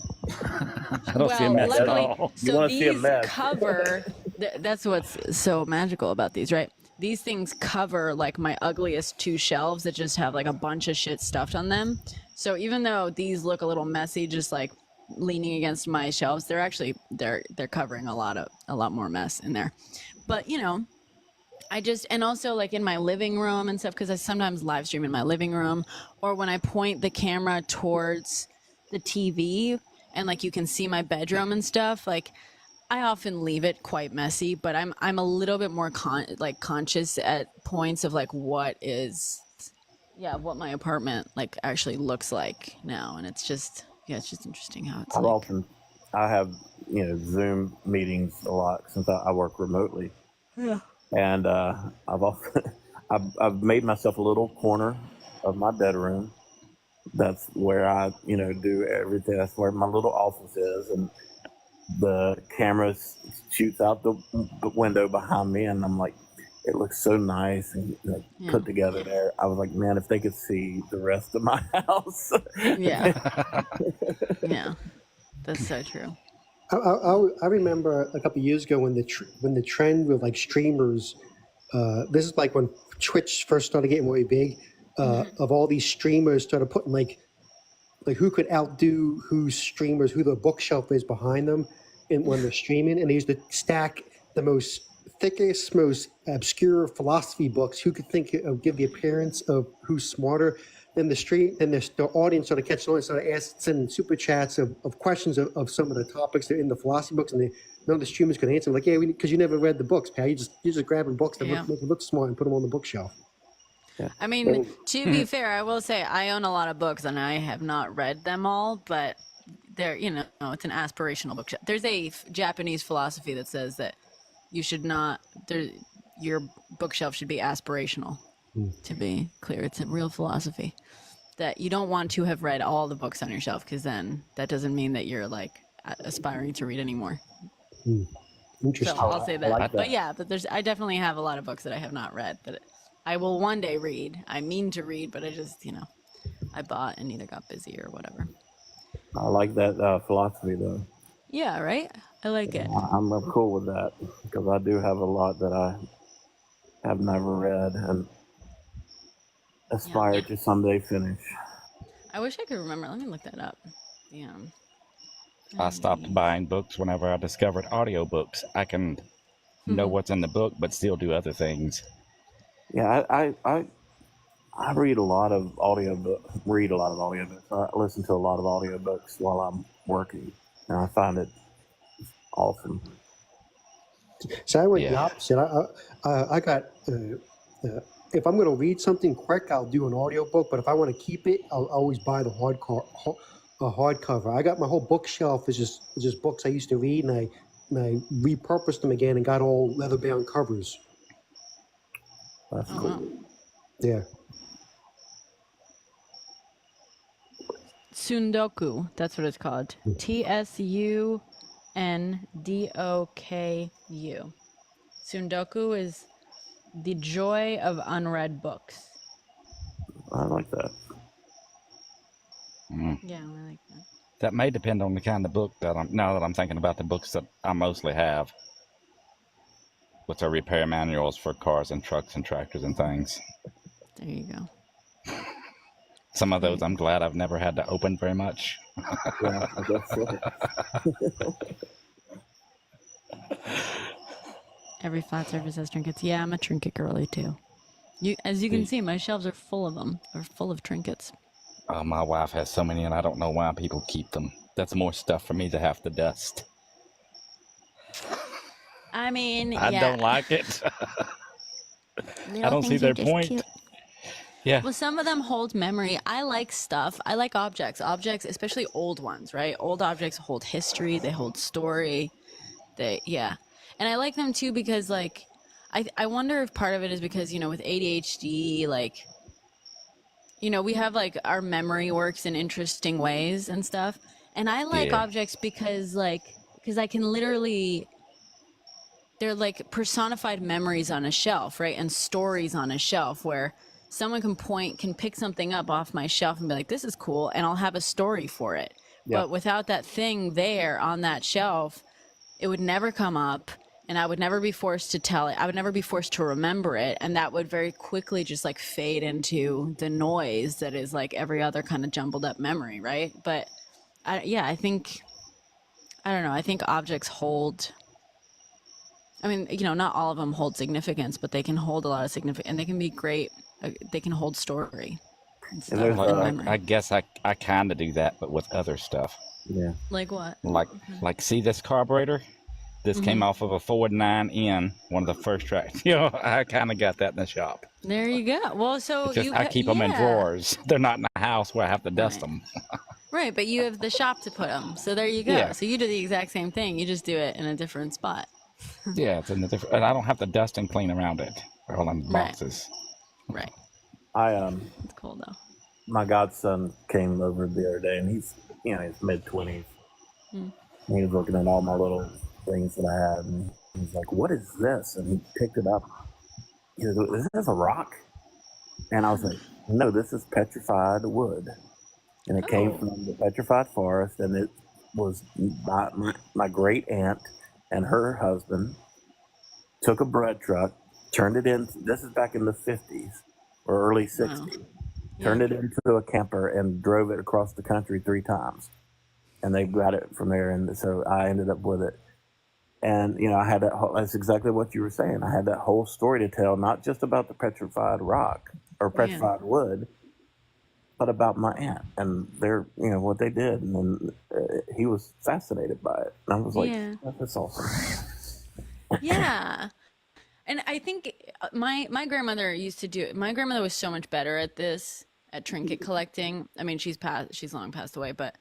I don't see a Well, mess at luckily, all. You so want to see a these mess? cover. That's what's so magical about these, right? These things cover like my ugliest two shelves that just have like a bunch of shit stuffed on them. So even though these look a little messy, just like leaning against my shelves, they're actually they're covering a lot more mess in there. But you know, I just, and also like in my living room and stuff, because I sometimes live stream in my living room, or when I point the camera towards the TV and like you can see my bedroom and stuff, like I often leave it quite messy, but I'm a little bit more conscious at points of like what my apartment like actually looks like now, and it's just it's just interesting how it's I have, Zoom meetings a lot since I work remotely. Yeah. And I've often, I've made myself a little corner of my bedroom. That's where I, do everything. That's where my little office is, and the camera shoots out the window behind me, and I'm like, it looks so nice and put together there. I was like, man, if they could see the rest of my house. Yeah. Yeah, that's so true. I remember a couple of years ago when the trend with like streamers, this is like when Twitch first started getting really big, of all these streamers started putting like who could outdo who the bookshelf is behind them, and when they're streaming, and they used to stack the most thickest, most obscure philosophy books. Who could give the appearance of who's smarter? Then the audience started catching on, started sending super chats of questions of some of the topics that are in the philosophy books, and none of the streamers could answer. Like, yeah, because you never read the books, pal. You're just grabbing books that make you look smart and put them on the bookshelf. I mean, to be fair, I will say I own a lot of books and I have not read them all, but they're, it's an aspirational book. There's a Japanese philosophy that says that you should not, your bookshelf should be aspirational, to be clear. It's a real philosophy that you don't want to have read all the books on your shelf, because then that doesn't mean that you're like aspiring to read anymore. Interesting. So I'll say that. like that. But yeah, I definitely have a lot of books that I have not read that I will one day read. I mean to read, but I just, I bought and either got busy or whatever. I like that philosophy, though. Yeah, right? I like it. I'm cool with that, because I do have a lot that I have never read and aspire to someday finish. I wish I could remember. Let me look that up. Yeah. I stopped buying books whenever I discovered audiobooks. I can know what's in the book, but still do other things. Yeah, I read a lot of audiobooks. I listen to a lot of audiobooks while I'm working, and I find it awesome. So I went the opposite. I got if I'm going to read something quick, I'll do an audiobook. But if I want to keep it, I'll always buy the hardcover. I got my whole bookshelf is just books I used to read, and I repurposed them again and got all leather bound covers. That's cool. Yeah. Sundoku. That's what it's called. TSUNDOKU. Sundoku is the joy of unread books. I like that. Yeah, I like that. That may depend on the kind of book now that I'm thinking about the books that I mostly have, which are repair manuals for cars and trucks and tractors and things. There you go. Some of those I'm glad I've never had to open very much. Yeah, I guess so. Every flat surface has trinkets. Yeah, I'm a trinket girly too. As you can see, my shelves are full of them. They're full of trinkets. My wife has so many, and I don't know why people keep them. That's more stuff for me to have to dust. I mean, I don't like it. I don't see their point. Cute. Yeah. Well, some of them hold memory. I like stuff. I like objects. Objects, especially old ones, right? Old objects hold history. They hold story. And I like them too because, like, I wonder if part of it is because, with ADHD, like, we have, like, our memory works in interesting ways and stuff. And I like objects because, like, because I can literally, they're like personified memories on a shelf, right? And stories on a shelf where someone can pick something up off my shelf and be like, this is cool. And I'll have a story for it. Yeah. But without that thing there on that shelf, it would never come up. And I would never be forced to tell it. I would never be forced to remember it. And that would very quickly just like fade into the noise that is like every other kind of jumbled up memory, right? But I think, I don't know, I think objects hold, I mean, you know, not all of them hold significance, but they can hold a lot of significance, and they can be great. They can hold story. And stuff, there's, and Like, memory. I guess I kind of do that, but with other stuff. Yeah. Like what? Like see this carburetor? This came off of a Ford 9N, one of the first tracks. You know, I kind of got that in the shop. There you go. Well, so It's just you I keep them in yeah. drawers. They're not in the house where I have to dust them. Right, but you have the shop to put them. So there you go. Yeah. So you do the exact same thing. You just do it in a different spot. Yeah, it's in the different, and I don't have to dust and clean around it. They're all in Right. boxes. Right. It's cool though. My godson came over the other day, and he's his mid-20s. Mm. And he was looking at all my little things that I had, and he's like, "What is this?" And he picked it up. He goes, "Is this a rock?" And I was like, "No, this is petrified wood." And it came from the petrified forest, and it was my great aunt and her husband took a bread truck, turned it in. This is back in the 50s or early 60s. Wow. Turned it into a camper and drove it across the country 3 times. And they got it from there. And so I ended up with it. And, I had that's exactly what you were saying. I had that whole story to tell, not just about the petrified rock or petrified wood, but about my aunt and their, what they did. And then he was fascinated by it. And I was like, that's awesome. Yeah. And I think my grandmother used to do it. My grandmother was so much better at this, at trinket collecting. I mean, she's long passed away, but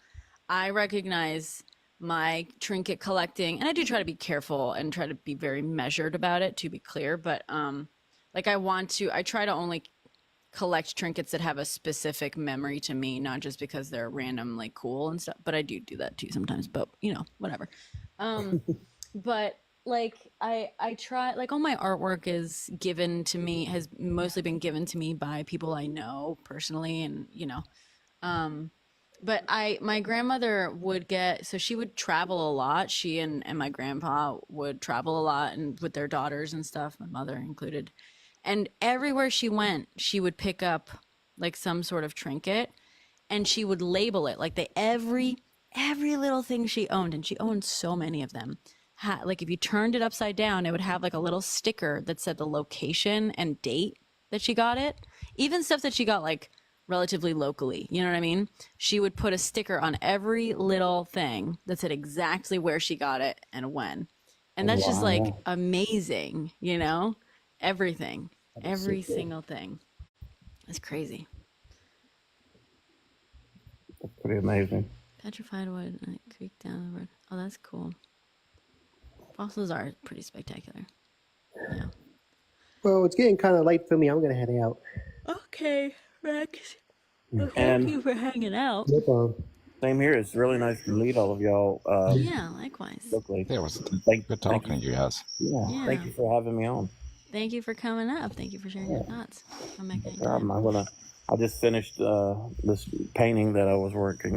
I recognize my trinket collecting, and I do try to be careful and try to be very measured about it, to be clear. But like I try to only collect trinkets that have a specific memory to me, not just because they're random, like cool and stuff. But I do that too sometimes. But whatever. But like I try, like all my artwork is given to me, has mostly been given to me by people I know personally, and but my grandmother she would travel a lot. She and my grandpa would travel a lot, and with their daughters and stuff, my mother included. And everywhere she went, she would pick up like some sort of trinket, and she would label it like every little thing she owned, and she owned so many of them. Like if you turned it upside down, it would have like a little sticker that said the location and date that she got it. Even stuff that she got like relatively locally, you know what I mean? She would put a sticker on every little thing that said exactly where she got it and when. And that's just like amazing, everything, every single thing. It's crazy. That's pretty amazing. Petrified wood, and it creaked down the road. Oh, that's cool. Fossils are pretty spectacular. Yeah. Well, it's getting kind of late for me. I'm going to head out. Okay, Rex. Well, And- thank you for hanging out. No problem. Same here. It's really nice to meet all of y'all. Yeah, likewise. Locally. It was Thank good talking to you guys. Yeah. Thank you for having me on. Thank you for coming up. Thank you for sharing your thoughts. I'm making it. I just finished this painting that I was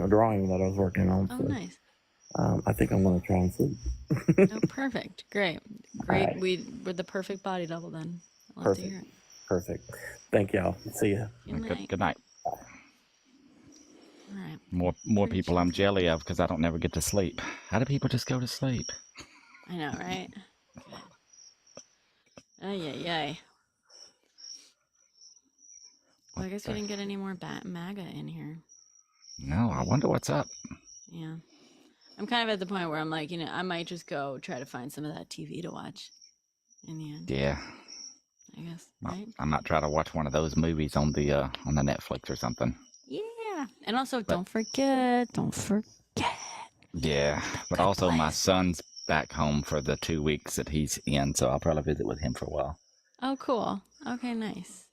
drawing that I was working on. Oh, so, nice. I think I'm going to try and sleep. Oh, perfect. Great. right. We're the perfect body double then. I'll have to hear it. Perfect. Thank y'all. See ya. Good night. Good night. All right. More people I'm jelly of because I don't never get to sleep. How do people just go to sleep? I know, right? Good. Ay. Well, I guess we didn't get any more MAGA in here. No, I wonder what's up. Yeah. I'm kind of at the point where I'm like, I might just go try to find some of that TV to watch in the end. Yeah. I guess, right? I might try to watch one of those movies on the Netflix or something. Yeah. And also, don't forget. Yeah, but also my son's back home for the 2 weeks that he's in, so I'll probably visit with him for a while. Oh, cool. Okay, nice.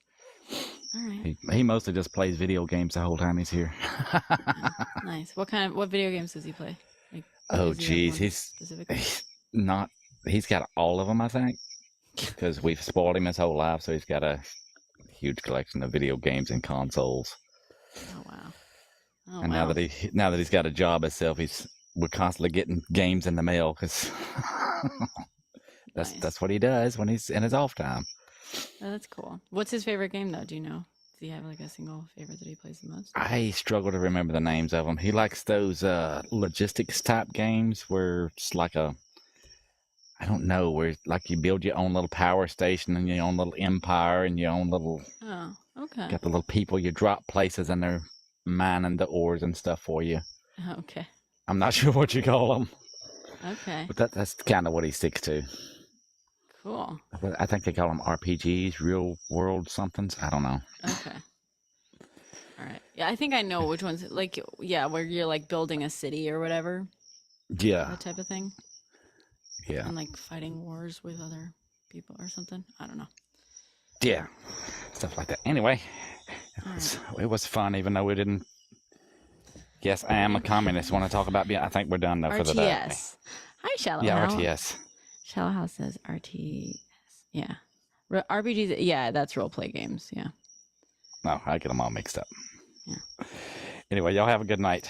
All right. He mostly just plays video games the whole time he's here. Nice. What video games does he play? Like, Oh, does he have geez, one specifically? he's not. He's got all of them, I think, because we've spoiled him his whole life. So he's got a huge collection of video games and consoles. Oh wow. Oh And wow. now that he's got a job himself, we're constantly getting games in the mail because Nice. that's what he does when he's in his off time. Oh, that's cool. What's his favorite game though? Do you know? Does he have like a single favorite that he plays the most? I struggle to remember the names of them. He likes those logistics type games where it's like I don't know, where like you build your own little power station and your own little empire and your own little. Oh, okay. Got the little people you drop places and they're mining the ores and stuff for you. Okay. I'm not sure what you call them. Okay. But that's kind of what he sticks to. Cool. I think they call them RPGs, real world somethings. I don't know. Okay. All right. Yeah, I think I know which ones. Like, yeah, where you're like building a city or whatever. Yeah. That type of thing. Yeah. And like fighting wars with other people or something. I don't know. Yeah. Stuff like that. Anyway, Right. it was fun, even though we didn't. Yes, I am a communist. Want to talk about? I think we're done though for the day. RTS. Hi, Shallow Yeah, House. RTS. Shallow House says RTS. Yeah. RPGs. Yeah, that's role play games. Yeah. No, I get them all mixed up. Yeah. Anyway, y'all have a good night.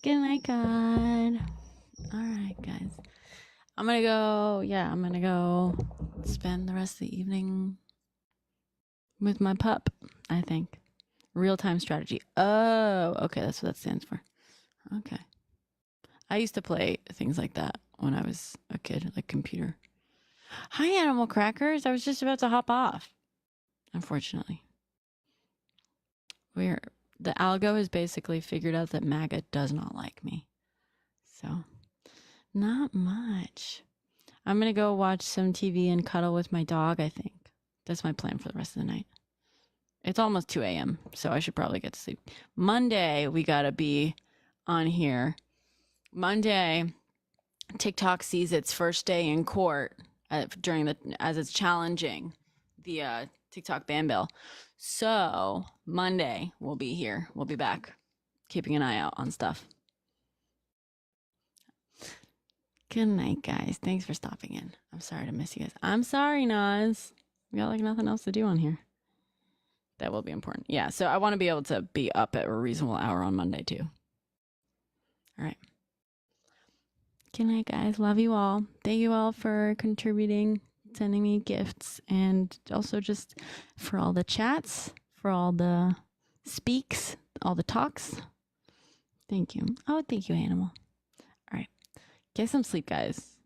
Good night, God. All right, guys. I'm gonna go. Yeah, I'm gonna go spend the rest of the evening with my pup. I think real-time strategy. Oh, okay, that's what that stands for. Okay. I used to play things like that when I was a kid, like computer. Hi, Animal Crackers. I was just about to hop off. Unfortunately, the algo has basically figured out that MAGA does not like me. So, not much. I'm going to go watch some TV and cuddle with my dog, I think. That's my plan for the rest of the night. It's almost 2 a.m., so I should probably get to sleep. Monday, we got to be on here. Monday, TikTok sees its first day in court as it's challenging the TikTok ban bill. So Monday, we'll be here. We'll be back, keeping an eye out on stuff. Good night, guys. Thanks for stopping in. I'm sorry to miss you guys. I'm sorry, Naz. We got like nothing else to do on here. That will be important. Yeah, so I want to be able to be up at a reasonable hour on Monday, too. All right. Good night, guys. Love you all. Thank you all for contributing, sending me gifts, and also just for all the chats, for all the speaks, all the talks. Thank you. Oh, thank you, Animal. All right. Get some sleep, guys.